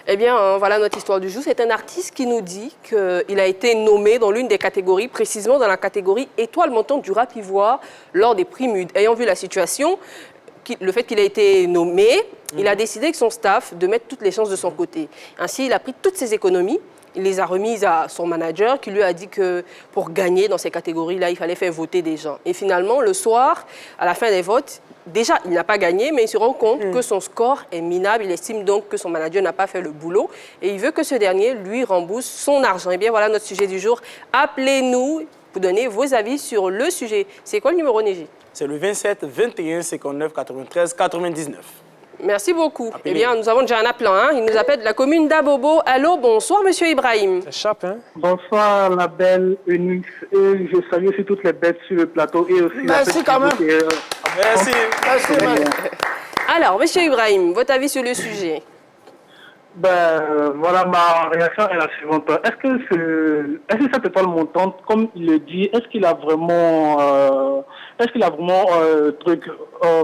Eh bien, voilà notre histoire du jour. C'est un artiste qui nous dit qu'il a été nommé dans l'une des catégories, précisément dans la catégorie étoile montante du rap ivoire lors des PRIMUD. Ayant vu la situation, le fait qu'il a été nommé, il a décidé avec son staff de mettre toutes les chances de son côté. Ainsi, il a pris toutes ses économies, il les a remises à son manager qui lui a dit que pour gagner dans ces catégories-là, il fallait faire voter des gens. Et finalement, le soir, à la fin des votes, déjà, il n'a pas gagné, mais il se rend compte que son score est minable. Il estime donc que son manager n'a pas fait le boulot et il veut que ce dernier lui rembourse son argent. Eh bien, voilà notre sujet du jour. Appelez-nous pour donner vos avis sur le sujet. C'est quoi le numéro, Négi? C'est le 27 21 59 93 99. Merci beaucoup. Eh bien, nous avons déjà un appelant. Hein. Il nous appelle de la commune d'Abobo. Allô, bonsoir, monsieur Ibrahim. C'est Chap, hein? Bonsoir, la belle Eunice. Et je salue aussi toutes les bêtes sur le plateau et aussi merci la quand même. Merci. Merci. Alors, monsieur Ibrahim, votre avis sur le sujet? Voilà, ma réaction est la suivante. Est-ce que cette étoile montante, comme il le dit, est-ce qu'il a vraiment,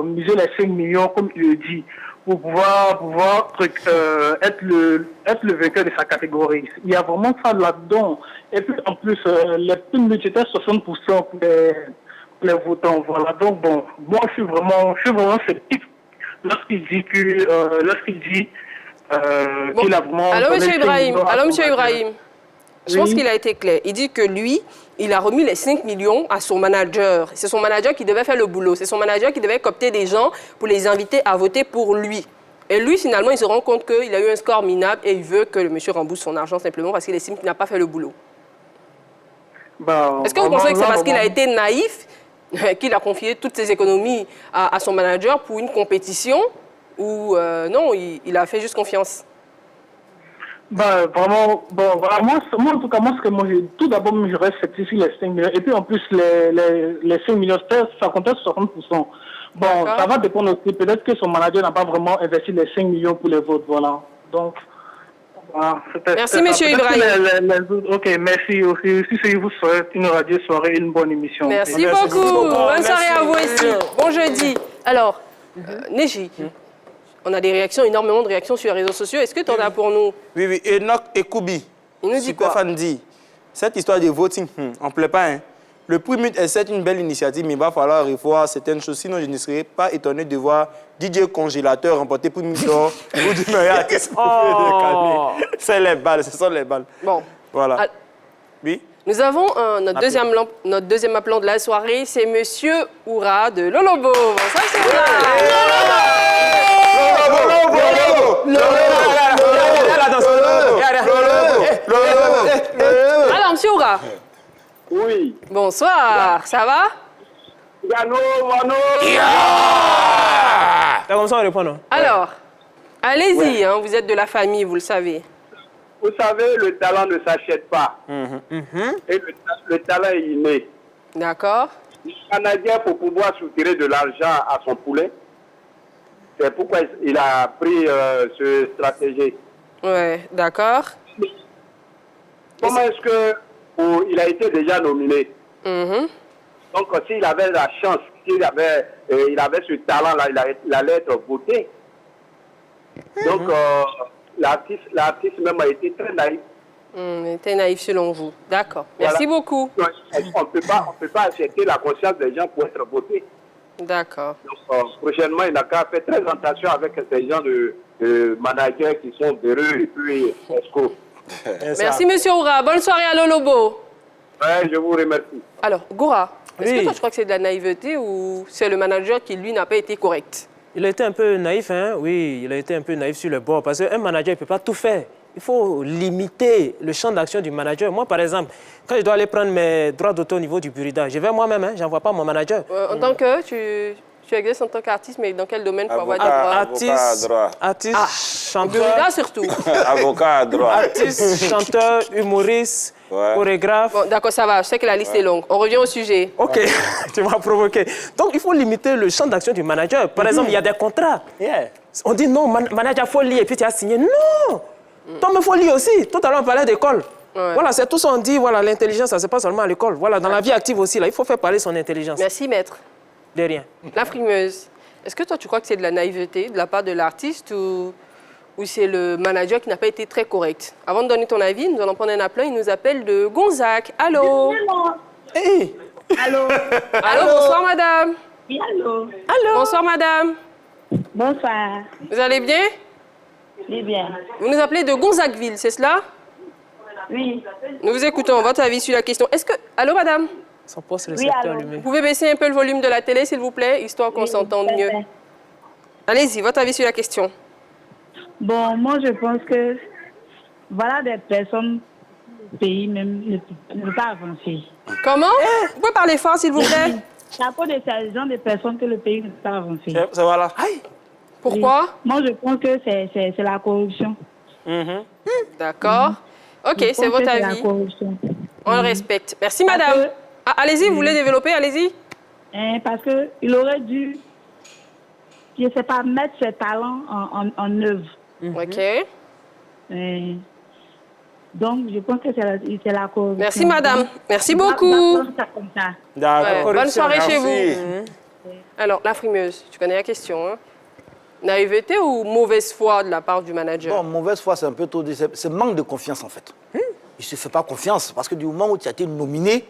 misé les 5 millions, comme il le dit, pour pouvoir être le vainqueur de sa catégorie? Il y a vraiment ça là-dedans. Et puis, en plus, les primes budgétaires, 60% pour les votants. Voilà. Donc, bon, moi, je suis vraiment sceptique lorsqu'il dit qu'il a vraiment... Alors, monsieur Ibrahim, je pense qu'il a été clair. Il dit que lui, il a remis les 5 millions à son manager. C'est son manager qui devait faire le boulot. C'est son manager qui devait coopter des gens pour les inviter à voter pour lui. Et lui, finalement, il se rend compte qu'il a eu un score minable et il veut que le monsieur rembourse son argent simplement parce qu'il estime qu'il n'a pas fait le boulot. Est-ce que vous pensez que c'est parce qu'il a été naïf qu'il a confié toutes ses économies à son manager pour une compétition ou non, il a fait juste confiance? Vraiment, voilà, moi, en tout cas, tout d'abord, je reste sceptique sur les 5 millions. Et puis, en plus, les 5 millions, ça comptait 60%. Bon, ça va dépendre aussi. Peut-être que son manager n'a pas vraiment investi les 5 millions pour les votes, voilà. Donc, voilà. Merci, monsieur Ibrahim. Ok, merci aussi. Si je vous souhaite une radio soirée, une bonne émission. Merci beaucoup. Bonne soirée à vous aussi. Bon jeudi. Alors, Neji, on a énormément de réactions sur les réseaux sociaux. Est-ce que tu en as pour nous? Oui. Enoch Ekoubi. Il nous dit quoi? Fan dit, cette histoire de voting, on ne plaît pas. Hein. Le prix MUT est certes une belle initiative, mais il va falloir revoir certaines choses. Sinon, je ne serais pas étonné de voir DJ Congélateur remporter pour une d'or ou du meilleur artiste. C'est les balles, ce sont les balles. Bon. Voilà. Oui? Nous avons notre deuxième appelant de la soirée, c'est monsieur Oura de Lolobo. Bonsoir, c'est Oura. Alors, monsieur Oura. Oui. Bonsoir, ça va? Yano. T'as comme ça, on répond, non? Alors, allez-y, hein, vous êtes de la famille, vous le savez. Vous savez, le talent ne s'achète pas. Et le talent est inné. D'accord. Le Canadien, pour pouvoir soutirer de l'argent à son poulet, c'est pourquoi il a pris ce stratégie. Ouais, d'accord. Comment est-ce que il a été déjà nominé? Donc, s'il avait la chance, il avait ce talent-là, il allait être voté. Donc, l'artiste même a été très naïf. Il était naïf selon vous. D'accord. Merci beaucoup. On ne peut pas accepter la conscience des gens pour être voté. D'accord. Donc, prochainement, il n'a qu'à faire très attention avec ces gens de managers qui sont véreux et puis escrocs. Merci, monsieur Oura. Bonne soirée à Lolobo. Ouais, je vous remercie. Alors, Goura, est-ce que toi, tu crois que c'est de la naïveté ou c'est le manager qui, lui, n'a pas été correct? Il a été un peu naïf, hein? Oui, il a été un peu naïf sur le bord. Parce qu'un manager ne peut pas tout faire. Il faut limiter le champ d'action du manager. Moi, par exemple, quand je dois aller prendre mes droits d'auteur au niveau du Burida, je vais moi-même, hein? Je n'envoie pas mon manager. En tant que, tu exerces en tant qu'artiste, mais dans quel domaine pour avoir des droits? Artiste, chanteur. Burida surtout. Avocat à droit. Artiste, chanteur, humoriste, chorégraphe. Bon, d'accord, ça va. Je sais que la liste est longue. On revient au sujet. OK, tu m'as provoqué. Donc, il faut limiter le champ d'action du manager. Par exemple, il y a des contrats. On dit non, manager, il faut lire et puis tu as signé. Non! Toi, il faut lire aussi. Tout à l'heure, on parlait d'école. Voilà, c'est tout ça. On dit, voilà, l'intelligence, ça ne se passe seulement à l'école. Voilà, dans la vie active aussi, là, il faut faire parler son intelligence. Merci, maître. De rien. La frimeuse, est-ce que toi, tu crois que c'est de la naïveté de la part de l'artiste ou c'est le manager qui n'a pas été très correct? Avant de donner ton avis, nous allons prendre un appelant. Il nous appelle de Gonzague. Allô? Hey. Allô? Allô, bonsoir, madame. Oui, allô? Allô? Bonsoir, madame. Bonsoir. Vous allez bien? Oui, bien. Vous nous appelez de Gonzagueville, c'est cela? Oui. Nous vous écoutons. Votre avis sur la question. Est-ce que... Allô, madame? Son poste récepteur lui-même. Vous pouvez baisser un peu le volume de la télé, s'il vous plaît, histoire qu'on s'entende mieux. Allez-y, votre avis sur la question. Bon, moi, je pense que voilà des personnes, le pays même ne peut pas avancer. Comment? Vous pouvez parler fort, s'il vous plaît? C'est à cause de ces gens de personnes que le pays ne peut pas avancer. Ça va là. Pourquoi? Moi, je pense que c'est la corruption. D'accord. OK, c'est votre avis. On le respecte. Merci, madame. Allez-y, vous voulez développer? Allez-y. Parce qu'il aurait dû je sais pas, mettre ses talents en œuvre. OK. Donc, je pense que c'est la corruption. Merci, madame. Merci beaucoup. D'accord. Bonne soirée chez Merci. vous. Alors, la frimeuse, tu connais la question, hein? Naïveté ou mauvaise foi de la part du manager? Bon, mauvaise foi, c'est un peu trop... C'est manque de confiance, en fait. Il ne se fait pas confiance, parce que du moment où tu as été nominé,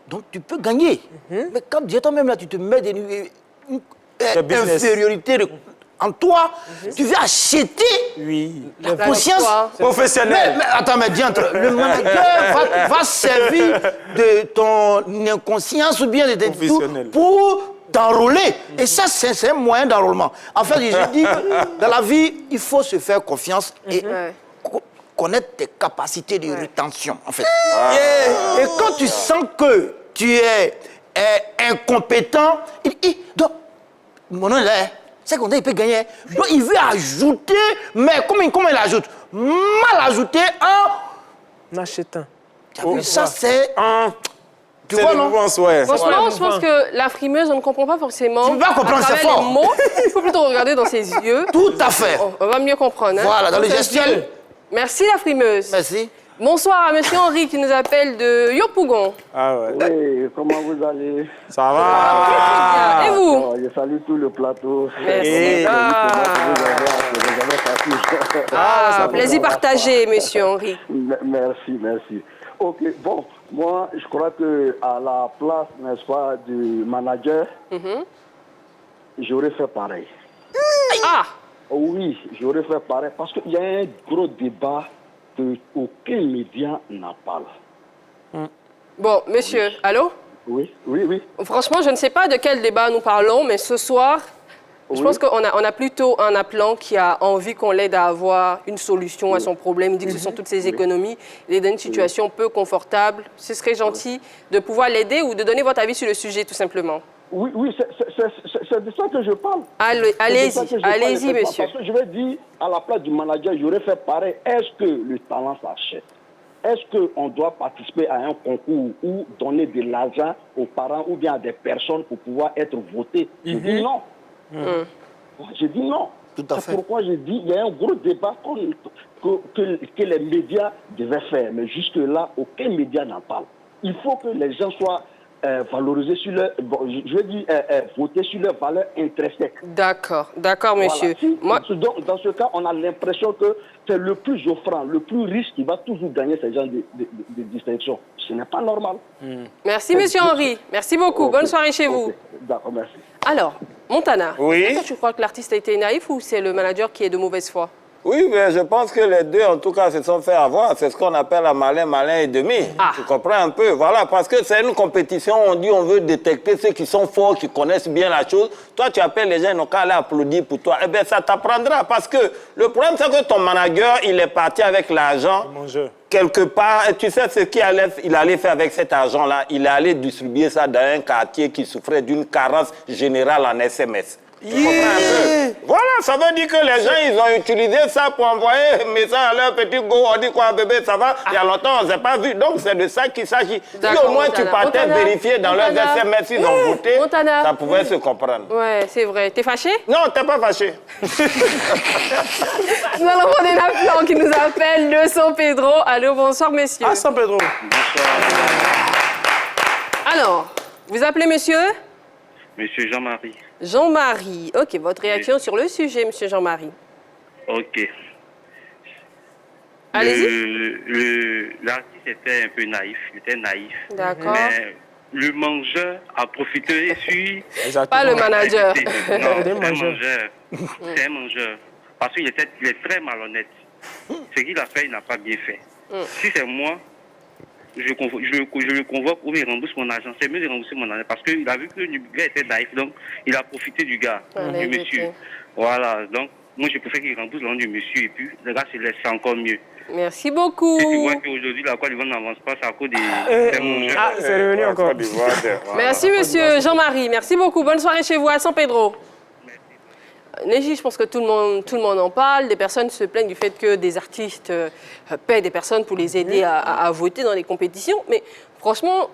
donc tu peux gagner. Mais quand toi-même, là, tu te mets des infériorités en toi, tu veux acheter la conscience professionnelle. Mais attends, mais diantre, le manager va servir de ton inconscience ou bien de tout pour t'enrôler. Et ça, c'est un moyen d'enrôlement. En fait, je dis que dans la vie, il faut se faire confiance et connaître tes capacités de rétention, en fait. Et quand tu sens que tu es incompétent, donc, mon nom est là, c'est qu'on il peut gagner. Donc, il veut ajouter, mais comment il ajoute? Mal ajouté en achetant. Ça, c'est tu C'est vois, le non? mouvement, ouais. Franchement, je pense que la frimeuse, on ne comprend pas forcément. Tu vas comprendre, à c'est travers fort. les mots. Il faut plutôt regarder dans ses yeux. Tout à fait. On va mieux comprendre. Hein? Voilà, dans le Donc, gestuel. Merci, la frimeuse. Merci. Bonsoir à monsieur Henri qui nous appelle de Yopougon. Ah ouais. Oui, comment vous allez? Ça va. Et vous? Oh, je salue tout le plateau. Merci. Plaisir partagé, monsieur Henri. Merci, merci. Ok, bon, moi, je crois que à la place, n'est-ce pas, du manager, j'aurais fait pareil. Ah! Oui, j'aurais fait pareil parce qu'il y a un gros débat que aucun média n'en parle. Bon, monsieur, allô? Oui, oui, oui. Franchement, je ne sais pas de quel débat nous parlons, mais ce soir, je pense qu'on a plutôt un appelant qui a envie qu'on l'aide à avoir une solution à son problème. Il dit que ce sont toutes ses économies. Il est dans une situation peu confortable. Ce serait gentil de pouvoir l'aider ou de donner votre avis sur le sujet, tout simplement. Oui, oui, c'est de ça que je parle. Allez-y, monsieur. Parce que je vais dire, à la place du manager, j'aurais fait pareil. Est-ce que le talent s'achète? Est-ce qu'on doit participer à un concours ou donner de l'argent aux parents ou bien à des personnes pour pouvoir être votés? Je dis non. Je dis non. C'est pourquoi je dis qu'il y a un gros débat que les médias devaient faire. Mais jusque-là, aucun média n'en parle. Il faut que les gens soient valorisés sur leur... je veux dire, voter sur leurs valeurs intrinsèques. D'accord, monsieur. Voilà. Dans ce cas, on a l'impression que c'est le plus offrant, le plus riche qui va toujours gagner ces genres de distinctions. Ce n'est pas normal. Merci, monsieur Henri. Merci beaucoup. Bonne soirée chez vous. D'accord, merci. Alors, Montana, oui? est-ce que tu crois que l'artiste a été naïf ou c'est le manager qui est de mauvaise foi? Oui, mais je pense que les deux, en tout cas, se sont fait avoir. C'est ce qu'on appelle un malin, malin et demi. Tu comprends un peu? Voilà, parce que c'est une compétition, on dit on veut détecter ceux qui sont forts, qui connaissent bien la chose. Toi, tu appelles les gens, ils n'ont qu'à aller applaudir pour toi. Eh bien, ça t'apprendra parce que le problème, c'est que ton manager, il est parti avec l'argent. Quelque part, et tu sais ce qu'il allait faire avec cet argent-là? Il allait distribuer ça dans un quartier qui souffrait d'une carence générale en SMS. Tu comprends un peu? Voilà, ça veut dire que les gens, ils ont utilisé ça pour envoyer un message à leur petit go. On dit quoi, bébé, ça va? Il y a longtemps, on ne s'est pas vu. Donc, c'est de ça qu'il s'agit. Si au moins tu partais vérifier dans leurs SMS, ils ont voté, ça pouvait se comprendre. Ouais, c'est vrai. T'es fâché? Non, t'es pas fâché. Nous allons prendre un appelant qui nous appelle de San Pedro. Allô, bonsoir, messieurs. Ah, San Pedro. Alors, vous appelez monsieur? Monsieur Jean-Marie. Jean-Marie. OK, votre réaction sur le sujet, monsieur Jean-Marie. OK. Allez-y. L'artiste était un peu naïf, il était naïf. D'accord. Mais le mangeur a profité sur... Pas le manager. Non, c'est un mangeur. C'est un mangeur. Parce qu'il est très malhonnête. Ce qu'il a fait, il n'a pas bien fait. Si c'est moi, je le convoque ou il rembourse mon argent. C'est mieux de rembourser mon argent parce qu'il a vu que le gars était naïf, donc il a profité du gars, du monsieur. Voilà, donc moi je préfère qu'il rembourse l'argent du monsieur et puis le gars se laisse, c'est encore mieux. Merci beaucoup. Et tu vois qu'aujourd'hui la Côte d'Ivoire n'avance pas, c'est à cause des mangeurs. Ah, c'est revenu encore. Merci monsieur Jean-Marie, merci beaucoup. Bonne soirée chez vous à San Pedro. Néji, je pense que tout le monde en parle. Des personnes se plaignent du fait que des artistes paient des personnes pour les aider à voter dans les compétitions. Mais franchement,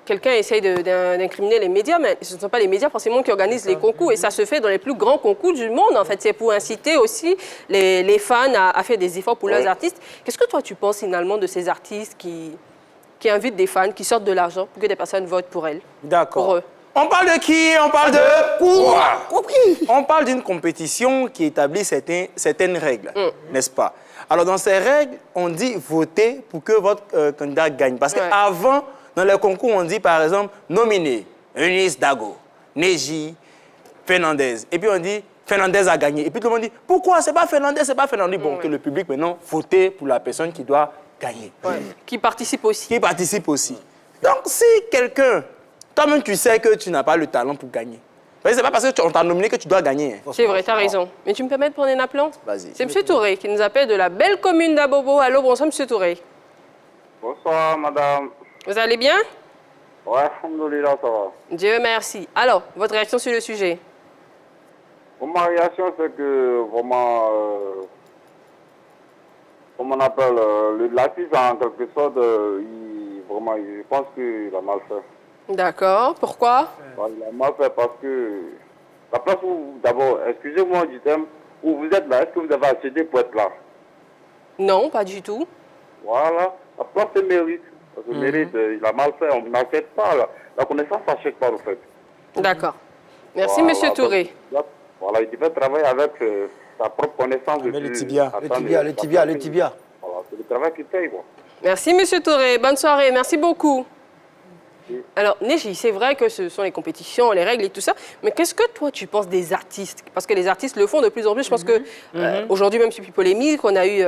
quelqu'un essaye d'incriminer les médias, mais ce ne sont pas les médias forcément qui organisent les concours. Et ça se fait dans les plus grands concours du monde, en fait. C'est pour inciter aussi les fans à faire des efforts pour leurs artistes. Qu'est-ce que toi, tu penses finalement de ces artistes qui invitent des fans, qui sortent de l'argent pour que des personnes votent pour elles? D'accord. Pour eux. On parle de qui? On parle de quoi? On parle d'une compétition qui établit certaines règles, n'est-ce pas? Alors, dans ces règles, on dit votez pour que votre candidat gagne. Parce qu'avant, dans les concours, on dit par exemple nominé Eunice Dago, Neji, Fernandez. Et puis on dit Fernandez a gagné. Et puis tout le monde dit pourquoi? C'est pas Fernandez, c'est pas Fernandez. Bon, que le public maintenant vote pour la personne qui doit gagner. Qui participe aussi. Qui participe aussi. Donc si quelqu'un, toi-même tu sais que tu n'as pas le talent pour gagner. C'est pas parce qu'on t'a nominé que tu dois gagner. C'est vrai, tu as raison. Mais tu me permets de prendre un appelant? Vas-y. C'est M. Touré qui nous appelle de la belle commune d'Abobo. Allô, bonsoir M. Touré. Bonsoir, madame. Vous allez bien? Ouais, alhamdoulilah, ça va. Dieu merci. Alors, votre réaction sur le sujet? Ma réaction, c'est que vraiment, comme on appelle, l'artiste, en quelque sorte, je pense qu'il a mal fait. D'accord. Pourquoi? Il a mal fait parce que la place où, d'abord, excusez-moi du thème, où vous êtes là, est-ce que vous avez accédé pour être là? Non, pas du tout. Voilà, la place c'est mérite. Parce que mérite, il a mal fait, on n'achète pas. La connaissance n'achète pas, en fait. D'accord. Merci, Monsieur Touré. Voilà, il devait travailler avec sa propre connaissance. Le tibia. Le tibia. Voilà, c'est le travail qui paye, quoi. Merci, Monsieur Touré. Bonne soirée. Merci beaucoup. Alors, Neji, c'est vrai que ce sont les compétitions, les règles et tout ça, mais qu'est-ce que toi, tu penses des artistes? Parce que les artistes le font de plus en plus. Je pense que aujourd'hui, même depuis polémique, on a eu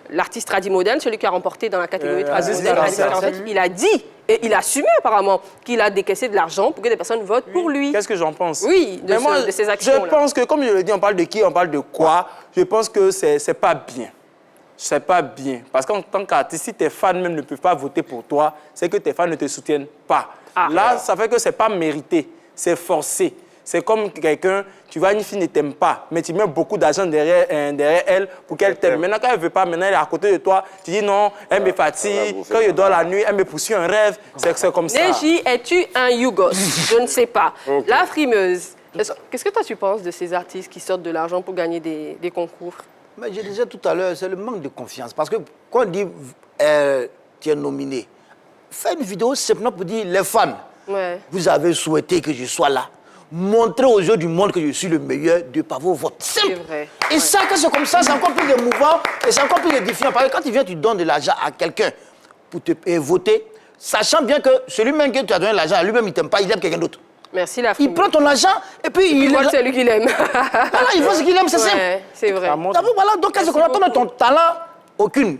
l'artiste Radimodène, celui qui a remporté dans la catégorie Radimodène. Il a dit, et il a assumé apparemment, qu'il a décaissé de l'argent pour que des personnes votent pour lui. Qu'est-ce que j'en pense? Oui, de ces actions-là. Je pense que, comme je le dis, on parle de qui, on parle de quoi. Je pense que c'est pas bien. C'est pas bien. Parce qu'en tant qu'artiste, si tes fans même ne peuvent pas voter pour toi, c'est que tes fans ne te soutiennent pas. Là, ça fait que c'est pas mérité, c'est forcé. C'est comme quelqu'un, tu vois, une fille ne t'aime pas, mais tu mets beaucoup d'argent derrière elle pour qu'elle t'aime. Maintenant, quand elle ne veut pas, maintenant elle est à côté de toi, tu dis non, elle me fatigue, quand je dors la nuit, elle me poursuit un rêve, c'est comme ça. Neji, es-tu un Yougos? Je ne sais pas. La frimeuse, qu'est-ce que toi tu penses de ces artistes qui sortent de l'argent pour gagner des concours? Mais je disais tout à l'heure, c'est le manque de confiance. Parce que quand on dit tu es nominé, fais une vidéo simplement pour dire les fans, vous avez souhaité que je sois là. Montrez aux yeux du monde que je suis le meilleur de par vos votes. Simple. Vrai. Et ça, quand c'est comme ça, c'est encore plus émouvant et c'est encore plus édifiant. Parce que quand tu viens, tu donnes de l'argent à quelqu'un pour te voter, sachant bien que celui-même que tu as donné l'argent à lui-même, il ne t'aime pas, il aime quelqu'un d'autre. Merci la frimeuse. Il prend ton argent et puis il voit c'est lui qu'il aime. Voilà, il voit ce qu'il aime, c'est simple. C'est vrai. Voilà, donc quand c'est comme ça, toi, ton talent, aucune.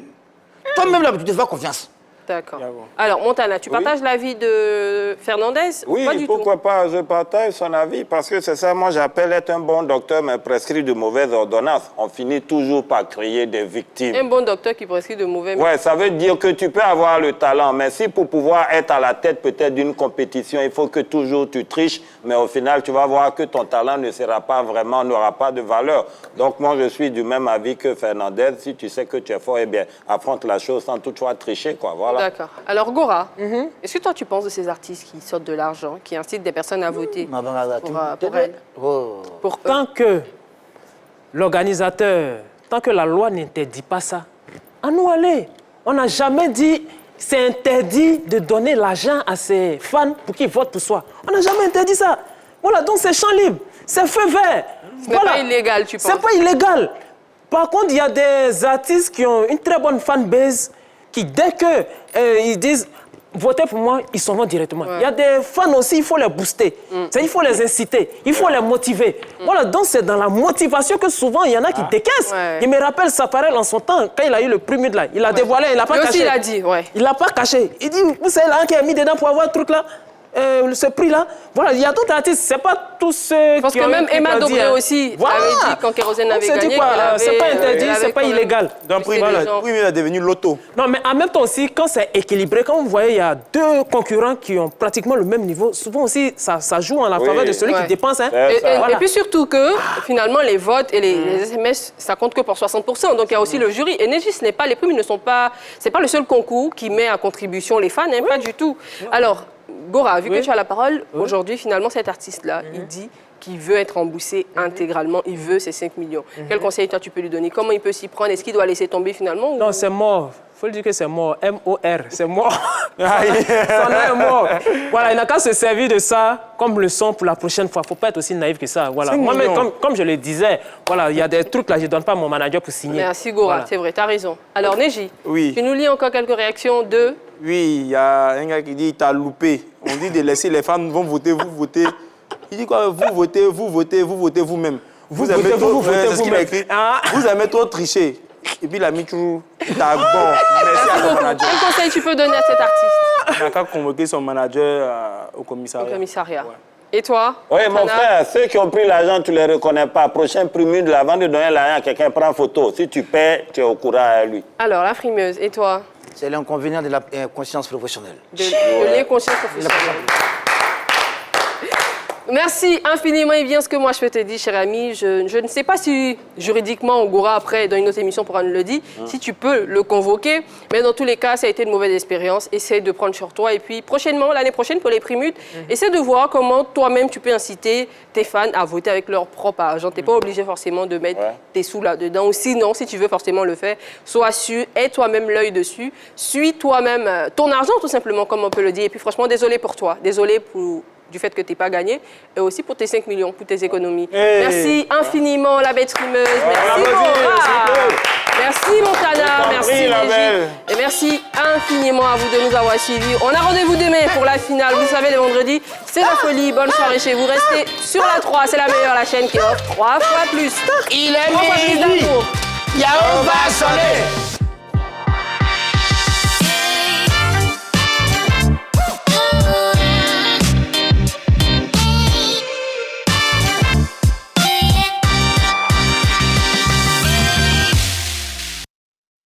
Toi-même, là, tu te fais confiance. D'accord. Alors, Montana, tu partages l'avis de Fernandez? Oui, pas du pourquoi pas, je partage son avis, parce que c'est ça, moi j'appelle être un bon docteur, mais prescrit de mauvaises ordonnances. On finit toujours par créer des victimes. Un bon docteur qui prescrit de mauvais... Ouais, ça veut dire que tu peux avoir le talent, mais si pour pouvoir être à la tête peut-être d'une compétition, il faut que toujours tu triches, mais au final, tu vas voir que ton talent ne sera pas vraiment, n'aura pas de valeur. Donc moi, je suis du même avis que Fernandez. Si tu sais que tu es fort, eh bien, affronte la chose sans toutefois tricher, quoi, voilà. D'accord. Alors, Gora, est-ce que toi, tu penses de ces artistes qui sortent de l'argent, qui incitent des personnes à voter pour elles? Tant que l'organisateur, tant que la loi n'interdit pas ça, à nous aller. On n'a jamais dit c'est interdit de donner l'argent à ses fans pour qu'ils votent pour soi. On n'a jamais interdit ça. Voilà, donc c'est champ libre, c'est feu vert. Ce n'est pas illégal, tu penses? C'est pas illégal. Par contre, il y a des artistes qui ont une très bonne fanbase qui, dès qu'ils disent votez pour moi, ils s'en vont directement. Il y a des fans aussi, il faut les booster. Il faut les inciter, il faut les motiver. Voilà, donc c'est dans la motivation que souvent il y en a qui décaissent. Il me rappelle Safarel en son temps, quand il a eu le premier de là, il a dévoilé, il n'a pas caché. Il a dit, Il n'a pas caché. Il dit, vous savez là, qui a mis dedans pour avoir un truc là. ce prix-là. Voilà, il y a d'autres artistes, c'est pas tous ceux Parce qui que ont même eu Emma à Dobré dire. aussi Voilà. avait dit quand Kérosène avait gagné. C'est pas interdit, c'est pas illégal. D'un prix, voilà, oui, mais il est devenu loto. Non, mais en même temps aussi, quand c'est équilibré, quand vous voyez, il y a deux concurrents qui ont pratiquement le même niveau, souvent aussi, ça joue en la faveur de celui qui dépense. Hein. Et puis surtout que, finalement, les votes et les SMS, ça compte que pour 60%. Donc, il y a aussi le jury. Et Neji, ce n'est pas, les prix ne sont pas... C'est pas le seul concours qui met à contribution les fans, hein, pas du tout. Alors, Gora, vu que tu as la parole, aujourd'hui, finalement, cet artiste-là, il dit qu'il veut être remboursé intégralement, il veut ces 5 millions. Quel conseil, toi, tu peux lui donner? Comment il peut s'y prendre? Est-ce qu'il doit laisser tomber finalement? Non, c'est mort. Il faut le dire que c'est mort. M-O-R, c'est mort. Son nom est mort. Voilà, il n'a qu'à se servir de ça comme leçon pour la prochaine fois. Il ne faut pas être aussi naïf que ça. Voilà. Moi, mais comme je le disais, voilà, il y a des trucs là, je ne donne pas à mon manager pour signer. Merci, Gora, voilà. C'est vrai, tu as raison. Alors, Neji, tu nous lis encore quelques réactions de... Oui, il y a un gars qui dit « t'as loupé ». On dit de laisser les femmes vont voter, vous votez. Il dit quoi? Vous votez vous-même. Vous aimez trop, c'est ce qu'il a écrit. Vous aimez trop tricher. Et puis il a mis toujours ta bon. Merci à son manager. Quel conseil tu peux donner à cet artiste? Il n'a qu'à convoquer son manager au commissariat. Au commissariat. Ouais. Et toi? Oui, mon frère, ceux qui ont pris l'argent, tu ne les reconnais pas. Prochain primule, avant de donner l'argent à quelqu'un, prends photo. Si tu paies, tu es au courant à lui. Alors, la frimeuse, et toi? C'est l'inconvénient de la conscience professionnelle. De l'inconscience professionnelle. Merci infiniment. Et bien, ce que moi je peux te dire, cher ami, je ne sais pas si juridiquement, Gora, après, dans une autre émission, pourra nous le dire, si tu peux le convoquer. Mais dans tous les cas, ça a été une mauvaise expérience. Essaie de prendre sur toi. Et puis, prochainement, l'année prochaine, pour les primutes, essaie de voir comment toi-même, tu peux inciter tes fans à voter avec leur propre argent. Tu n'es pas obligé forcément de mettre tes sous là-dedans. Ou sinon, si tu veux forcément le faire, sois sûr, aie toi-même l'œil dessus. Suis toi-même ton argent, tout simplement, comme on peut le dire. Et puis, franchement, désolé pour toi. Désolé du fait que tu n'es pas gagné, et aussi pour tes 5 millions, pour tes économies. Merci infiniment, la bête frimeuse. Merci, Gora. Merci, Montana. Merci, Neji. Et merci infiniment à vous de nous avoir suivis. On a rendez-vous demain pour la finale. Vous savez, le vendredi, c'est la folie. Bonne soirée chez vous. Restez sur la 3. C'est la meilleure, la chaîne qui offre 3 fois plus. Il est midi. Il y a un va sonner.